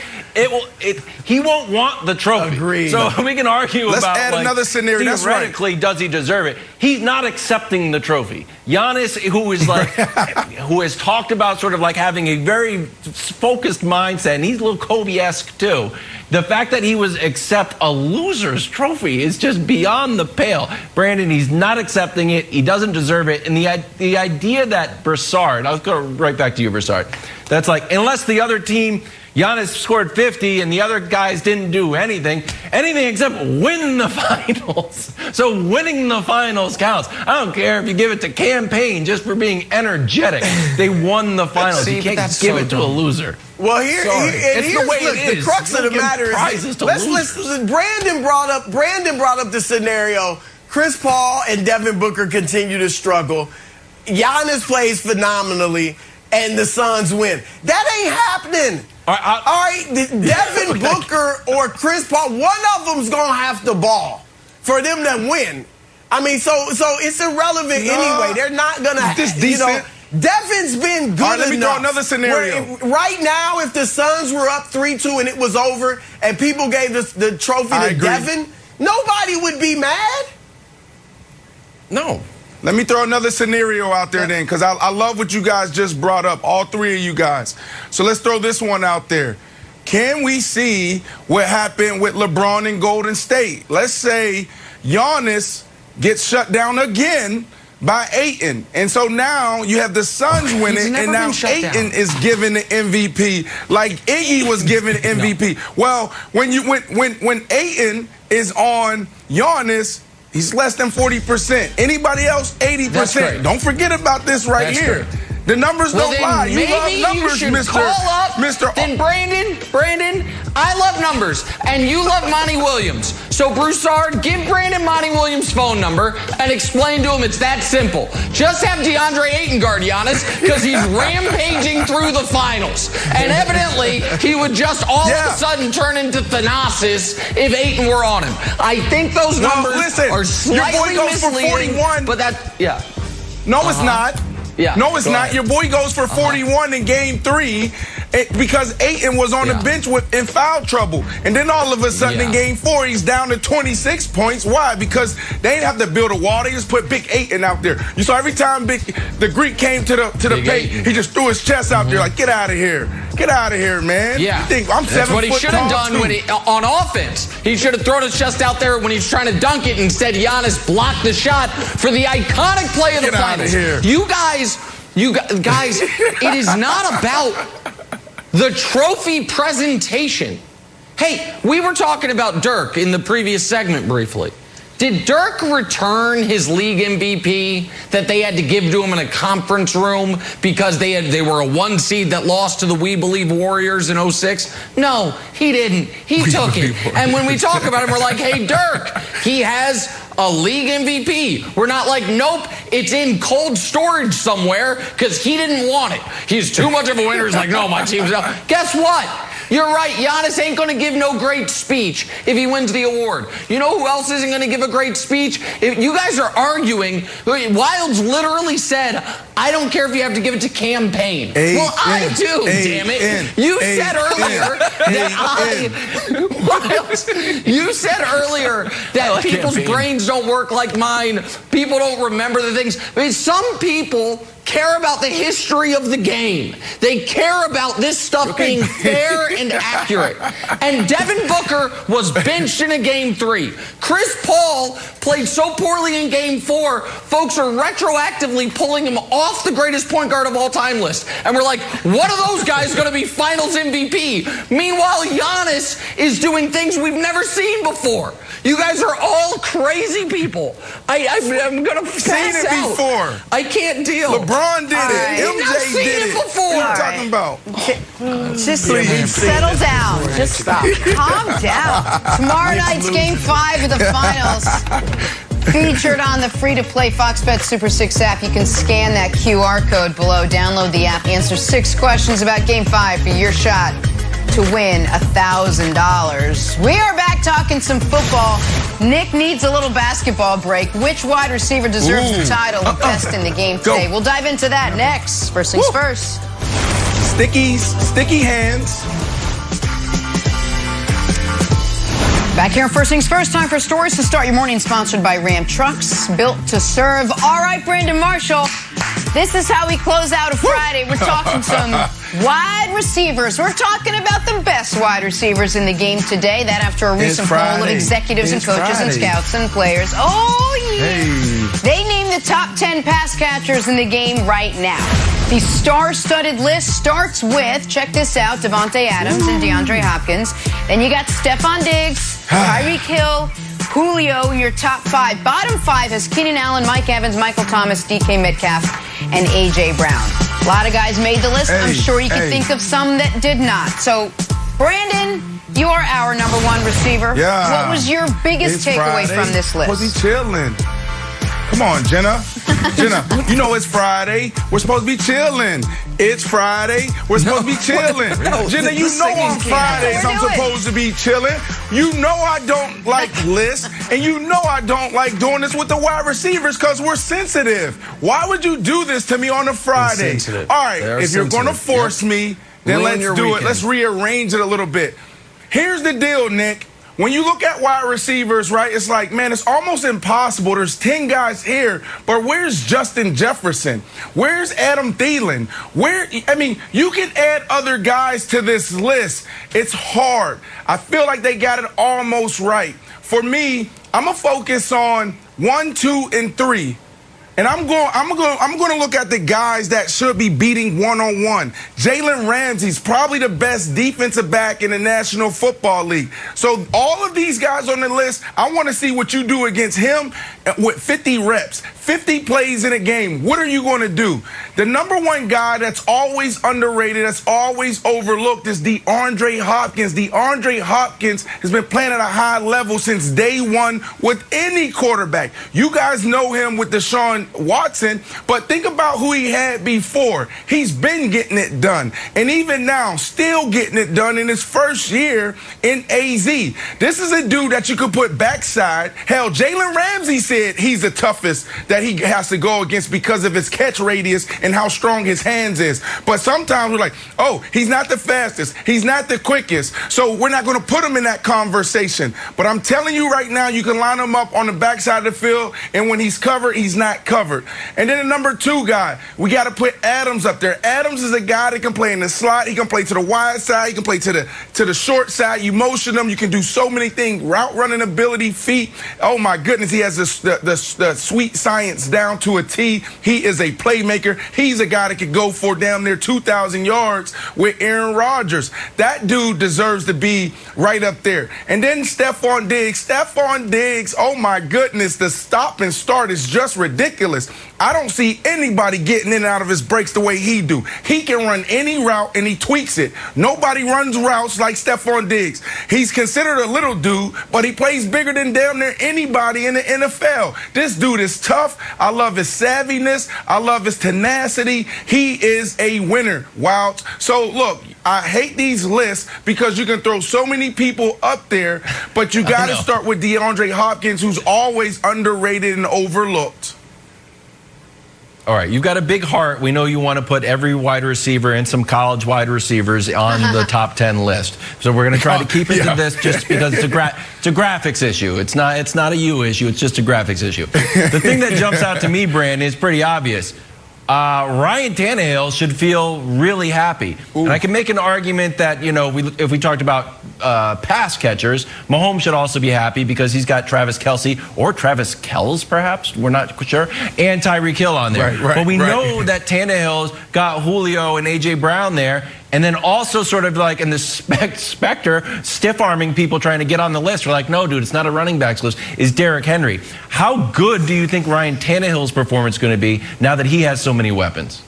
He won't want the trophy. Agreed. So we can argue Let's about, add another scenario. That's right. Theoretically, does he deserve it? He's not accepting the trophy. Giannis, who is like, who has talked about sort of like having a very focused mindset, and he's a little Kobe-esque too. The fact that he was accept a loser's trophy is just beyond the pale. Brandon, he's not accepting it. He doesn't deserve it. And the idea that Broussard, I'll go right back to you, Broussard. That's like, unless the other team, Giannis scored 50 and the other guys didn't do anything except win the finals. So winning the finals counts. I don't care if you give it to Campaign just for being energetic. They won the finals. See, you can't that's give so it to a loser. Well, here's the way it is. The crux of the matter is, Brandon brought up the scenario. Chris Paul and Devin Booker continue to struggle. Giannis plays phenomenally, and the Suns win. That ain't happening. All right, Devin Booker or Chris Paul, one of them's gonna have to ball for them to win. I mean, so it's irrelevant anyway. They're not gonna. This decent. Devin's been good enough. Let me throw another scenario. Right now, if the Suns were up 3-2 and it was over, and people gave the trophy to Devin, nobody would be mad. No. Let me throw another scenario out there then, because I love what you guys just brought up, all three of you guys. So let's throw this one out there. Can we see what happened with LeBron in Golden State? Let's say Giannis gets shut down again by Ayton. And so now you have the Suns winning, and now Ayton is given the MVP like Iggy was given MVP. Well, when Ayton is on Giannis, he's less than 40%. Anybody else, 80%. Don't forget about this right here. Great. The numbers don't lie. You love numbers, you should call up. Then Brandon, I love numbers, and you love Monty Williams. So Broussard, give Brandon Monty Williams' phone number and explain to him it's that simple. Just have DeAndre Ayton guard Giannis because he's rampaging through the finals, and evidently he would just all of a sudden turn into Thanasis if Ayton were on him. I think those numbers are slightly misleading, but No, it's not. Yeah, no, it's not. Your boy goes for 41 in Game 3 because Ayton was on the bench in foul trouble. And then all of a sudden in Game 4, he's down to 26 points. Why? Because they didn't have to build a wall. They just put Big Ayton out there. You saw every time the Greek came to the paint, he just threw his chest out there like, get out of here. Get out of here, man. Yeah. You think I'm 7 foot tall? That's what he should have done on offense. He should have thrown his chest out there when he's trying to dunk it. Instead, Giannis blocked the shot for the iconic play of the finals. Here. You guys, it is not about the trophy presentation. Hey, we were talking about Dirk in the previous segment briefly. Did Dirk return his league MVP that they had to give to him in a conference room because they were a 1 seed that lost to the We Believe Warriors in 06? No, he didn't. He took it. And when we talk about him, we're like, hey, Dirk, he has a league MVP. We're not like, nope, it's in cold storage somewhere because he didn't want it. He's too much of a winner. He's like, no, my team's out. Guess what? You're right. Giannis ain't going to give no great speech if he wins the award. You know who else isn't going to give a great speech? If you guys are arguing, Wilds literally said, I don't care if you have to give it to Campaign. Well, I do, damn it. You said earlier that people's brains don't work like mine. People don't remember the things. I mean, some people care about the history of the game. They care about this stuff being fair and accurate. And Devin Booker was benched in a Game 3. Chris Paul played so poorly in Game 4, folks are retroactively pulling him off the greatest point guard of all time list. And we're like, what are those guys going to be finals MVP? Meanwhile, Giannis is doing things we've never seen before. You guys are all crazy people. I'm going to pass seen it out. Before. I can't deal. LeBron did it. MJ did it. Before. What are you talking about? Just settle down. Just stop. Calm down. Tomorrow night's Game 5 of the finals. Featured on the free-to-play Fox Bet Super 6 app. You can scan that QR code below. Download the app. Answer 6 questions about Game 5 for your shot to win $1,000. We are back talking some football. Nick needs a little basketball break. Which wide receiver deserves the title of best in the game today? We'll dive into that next. First things first. Sticky hands. Back here on First Things First, time for stories to start your morning, sponsored by Ram Trucks, built to serve. All right, Brandon Marshall, this is how we close out a Friday. We're talking some Wide receivers. We're talking about the best wide receivers in the game today. That after a recent poll of executives and coaches and scouts and players. Oh, yeah. Hey. They named the top 10 pass catchers in the game right now. The star-studded list starts with, check this out, Devontae Adams and DeAndre Hopkins. Then you got Stephon Diggs, Tyreek Hill, Julio, your top 5. Bottom 5 has Keenan Allen, Mike Evans, Michael Thomas, DK Metcalf, and A.J. Brown. A lot of guys made the list. I'm sure you can think of some that did not. So, Brandon, you are our number 1 receiver. Yeah. What was your biggest takeaway from this list? Was he chilling? Come on, Jenna. Jenna, you know it's Friday. We're supposed to be chilling. It's Friday. We're supposed to be chilling. Jenna, you know on Fridays I'm supposed to be chilling. You know I don't like lists, and you know I don't like doing this with the wide receivers because we're sensitive. Why would you do this to me on a Friday? All right, if you're going to force me, then let's do it. Let's rearrange it a little bit. Here's the deal, Nick. When you look at wide receivers, right, it's like, man, it's almost impossible. There's 10 guys here, but where's Justin Jefferson? Where's Adam Thielen? You can add other guys to this list. It's hard. I feel like they got it almost right. For me, I'm going to focus on 1, 2, and 3. And I'm going to look at the guys that should be beating one-on-one. Jalen Ramsey's probably the best defensive back in the National Football League. So all of these guys on the list, I want to see what you do against him with 50 reps, 50 plays in a game. What are you going to do? The number 1 guy that's always underrated, that's always overlooked is DeAndre Hopkins. DeAndre Hopkins has been playing at a high level since day 1 with any quarterback. You guys know him with Deshaun Watson, but think about who he had before. He's been getting it done, and even now, still getting it done in his first year in AZ. This is a dude that you could put backside. Hell, Jalen Ramsey said he's the toughest that he has to go against because of his catch radius and how strong his hands is. But sometimes we're like, oh, he's not the fastest, he's not the quickest, so we're not going to put him in that conversation. But I'm telling you right now, you can line him up on the backside of the field, and when he's covered, he's not covered. And then the number 2 guy, we got to put Adams up there. Adams is a guy that can play in the slot. He can play to the wide side. He can play to the short side. You motion him. You can do so many things. Route running ability, feet. Oh, my goodness. He has the sweet science down to a T. He is a playmaker. He's a guy that could go for damn near 2,000 yards with Aaron Rodgers. That dude deserves to be right up there. And then Stephon Diggs. Stephon Diggs, oh, my goodness. The stop and start is just ridiculous. I don't see anybody getting in and out of his breaks the way he do. He can run any route, and he tweaks it. Nobody runs routes like Stephon Diggs. He's considered a little dude, but he plays bigger than damn near anybody in the NFL. This dude is tough. I love his savviness. I love his tenacity. He is a winner. Wow. So, look, I hate these lists because you can throw so many people up there, but you got to start with DeAndre Hopkins, who's always underrated and overlooked. All right, you've got a big heart. We know you want to put every wide receiver and some college wide receivers on the top 10 list. So we're going to try to keep it to this just because it's a graphics issue. It's not a you issue. It's just a graphics issue. The thing that jumps out to me, Brandon, is pretty obvious. Ryan Tannehill should feel really happy. Ooh. And I can make an argument that, if we talked about pass catchers, Mahomes should also be happy because he's got Travis Kelce or Travis Kells, perhaps, we're not sure, and Tyreek Hill on there. Right, but we know that Tannehill's got Julio and A.J. Brown there. And then also sort of like in the specter, stiff-arming people trying to get on the list. We're like, no, dude, it's not a running backs list. Is Derrick Henry. How good do you think Ryan Tannehill's performance is going to be now that he has so many weapons?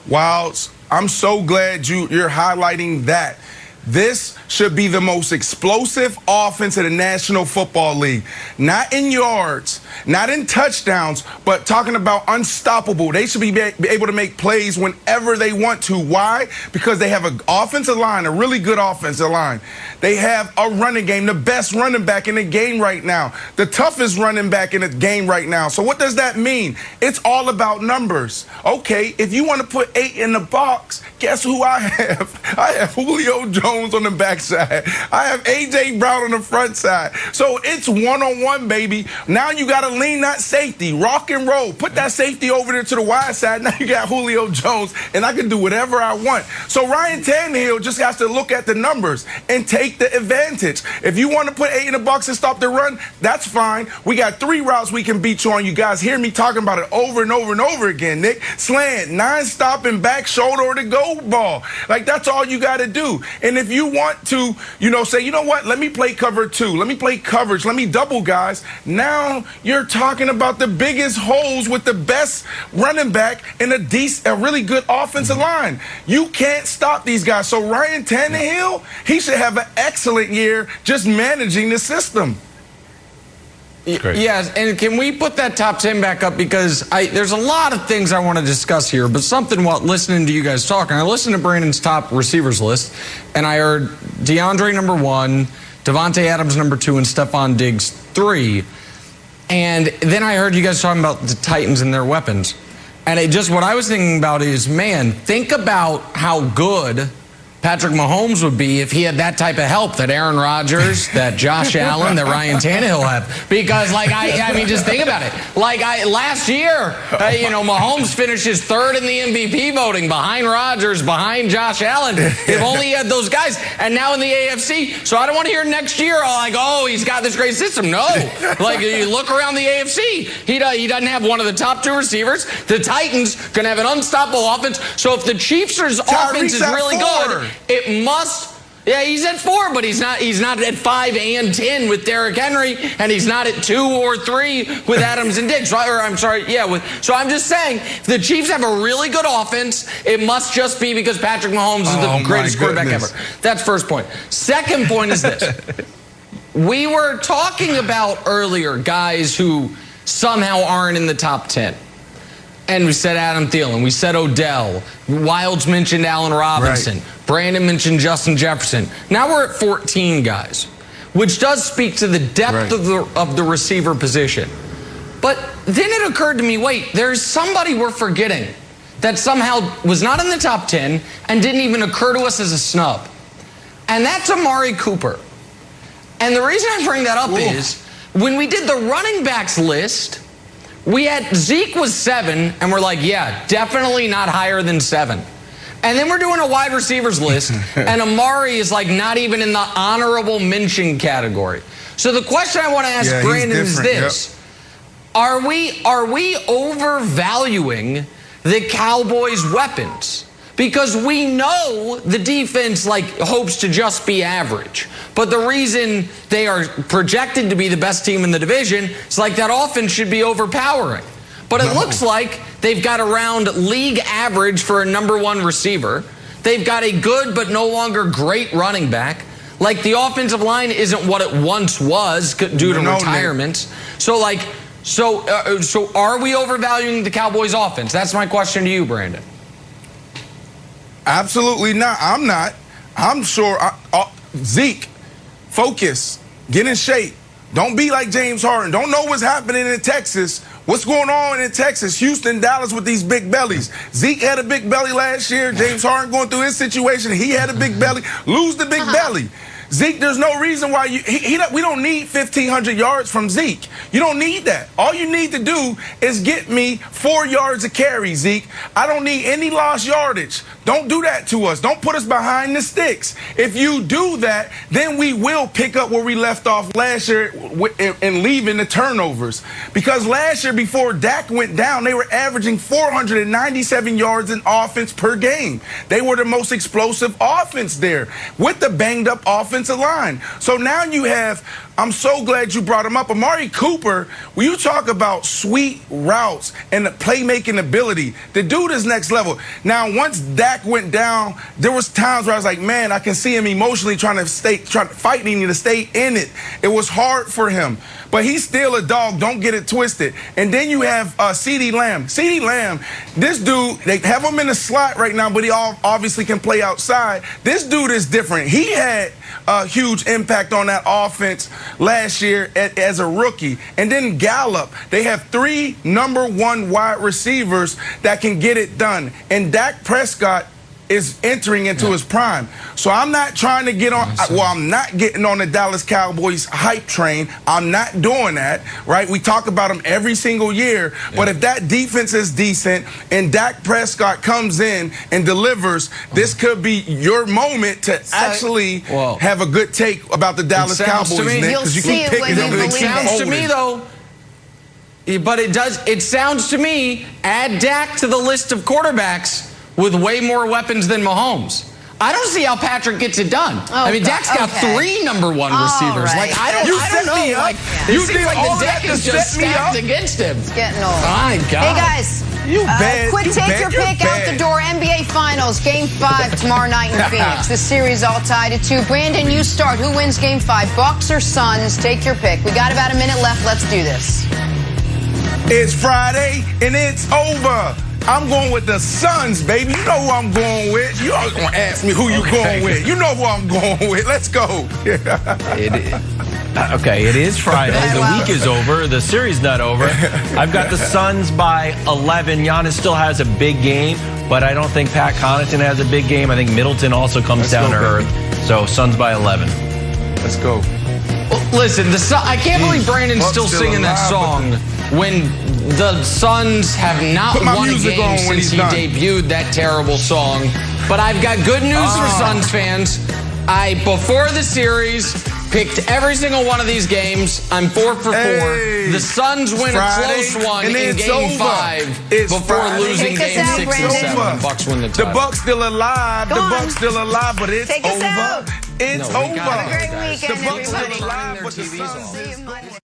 Wow, I'm so glad you're highlighting that. This should be the most explosive offense in the National Football League. Not in yards, not in touchdowns, but talking about unstoppable. They should be able to make plays whenever they want to. Why? Because they have an offensive line, a really good offensive line. They have a running game, the best running back in the game right now, the toughest running back in the game right now. So what does that mean? It's all about numbers. Okay, if you want to put 8 in the box, guess who I have? I have Julio Jones Jones on the backside. I have A.J. Brown on the front side. So it's one-on-one, baby. Now you got to lean that safety, rock and roll. Put that safety over there to the wide side. Now you got Julio Jones, and I can do whatever I want. So Ryan Tannehill just has to look at the numbers and take the advantage. If you want to put 8 in the box and stop the run, that's fine. We got 3 routes we can beat you on. You guys hear me talking about it over and over and over again, Nick. Slant, 9 stopping, back shoulder, or the go ball. Like, that's all you got to do. And if you want to, say, you know what, let me play cover 2. Let me play coverage. Let me double guys. Now you're talking about the biggest holes with the best running back and a really good offensive line. You can't stop these guys. So Ryan Tannehill, he should have an excellent year just managing the system. Yes, and can we put that top 10 back up? Because there's a lot of things I want to discuss here, but something while listening to you guys talking, I listened to Brandon's top receivers list, and I heard DeAndre number 1, Devontae Adams number 2, and Stephon Diggs 3. And then I heard you guys talking about the Titans and their weapons. And what I was thinking about is, man, think about how good Patrick Mahomes would be if he had that type of help that Aaron Rodgers, that Josh Allen, that Ryan Tannehill have. Because, I mean, just think about it. Last year, Mahomes finishes 3rd in the MVP voting behind Rodgers, behind Josh Allen. If only he had those guys. And now in the AFC. So I don't want to hear next year, he's got this great system. No. You look around the AFC. He doesn't have one of the top 2 receivers. The Titans can have an unstoppable offense. So if the Chiefs' offense is really good, it must. Yeah, he's at 4, but he's not at 5 and 10 with Derrick Henry, and he's not at 2 or 3 with Adams and Diggs. So I'm just saying, if the Chiefs have a really good offense, it must just be because Patrick Mahomes is the greatest quarterback ever. That's first point. Second point is this. We were talking about earlier guys who somehow aren't in the top 10. And we said Adam Thielen. We said Odell. Wilds mentioned Allen Robinson. Right. Brandon mentioned Justin Jefferson. Now we're at 14 guys, which does speak to the depth of the receiver position. But then it occurred to me, wait, there's somebody we're forgetting that somehow was not in the top 10 and didn't even occur to us as a snub. And that's Amari Cooper. And the reason I bring that up is when we did the running backs list, we had Zeke was 7, and we're like, yeah, definitely not higher than 7. And then we're doing a wide receivers list, and Amari is not even in the honorable mention category. So the question I want to ask Brandon is this. Yep. Are we overvaluing the Cowboys' weapons? Because we know the defense hopes to just be average. But the reason they are projected to be the best team in the division is that offense should be overpowering. But it looks like they've got around league average for a number 1 receiver. They've got a good but no longer great running back. The offensive line isn't what it once was due to retirement. So are we overvaluing the Cowboys' offense? That's my question to you, Brandon. Absolutely not. I'm not. I'm sure. Zeke, focus. Get in shape. Don't be like James Harden. Don't know what's happening in Texas. What's going on in Texas, Houston, Dallas with these big bellies? Zeke had a big belly last year. James Harden going through his situation. He had a big belly. Lose the big belly. Zeke, there's no reason why we don't need 1,500 yards from Zeke. You don't need that. All you need to do is get me 4 yards of carry, Zeke. I don't need any lost yardage. Don't do that to us. Don't put us behind the sticks. If you do that, then we will pick up where we left off last year and leaving the turnovers. Because last year, before Dak went down, they were averaging 497 yards in offense per game. They were the most explosive offense there with the banged up offensive line. So now you have, I'm so glad you brought him up, Amari Cooper. When you talk about sweet routes and the playmaking ability, the dude is next level. Now, once Dak went down, there was times where I was like, man, I can see him emotionally fighting to stay in it. It was hard for him. But he's still a dog. Don't get it twisted. And then you have CeeDee Lamb. CeeDee Lamb, this dude, they have him in the slot right now, but he obviously can play outside. This dude is different. He had a huge impact on that offense last year as a rookie. And then Gallup, they have 3 number 1 wide receivers that can get it done. And Dak Prescott, is entering into his prime. So I'm not trying to get on, I'm not getting on the Dallas Cowboys hype train. I'm not doing that, right? We talk about them every single year, but if that defense is decent and Dak Prescott comes in and delivers, this could be your moment to actually have a good take about the Dallas Cowboys, Nick, because you keep picking them. It sounds to me, though, but it sounds to me, add Dak to the list of quarterbacks with way more weapons than Mahomes. I don't see how Patrick gets it done. I mean, Dak's got 3 number 1 receivers. Right. Like, I don't know. Like, You it seems like the deck is just stacked against him. It's getting old. My God. Hey, guys. Quick, take your pick out the door. NBA Finals, Game 5 tomorrow night in Phoenix. The series all tied at 2. Brandon, you start. Who wins Game 5, Bucks or Suns? Take your pick. We got about a minute left. Let's do this. It's Friday, and it's over. I'm going with the Suns, baby. You know who I'm going with. You always going to ask me who you going with. You know who I'm going with. Let's go. Okay, it is Friday. The week is over. The series not over. I've got the Suns by 11. Giannis still has a big game, but I don't think Pat Connaughton has a big game. I think Middleton also comes down to earth. So Suns by 11. Let's go. Well, listen, I can't believe Brandon's still singing that song when the Suns have not won a game since he debuted that terrible song. But I've got good news for Suns fans. Before the series, picked every single one of these games. I'm 4 for 4. The Suns win a close one in Game 5 before losing Game 6 and 7. The Bucks win the title. The Bucks still alive. The Bucks still alive, but it's over. It's over. Have a great weekend, The Bucks everybody. still alive, but the Suns.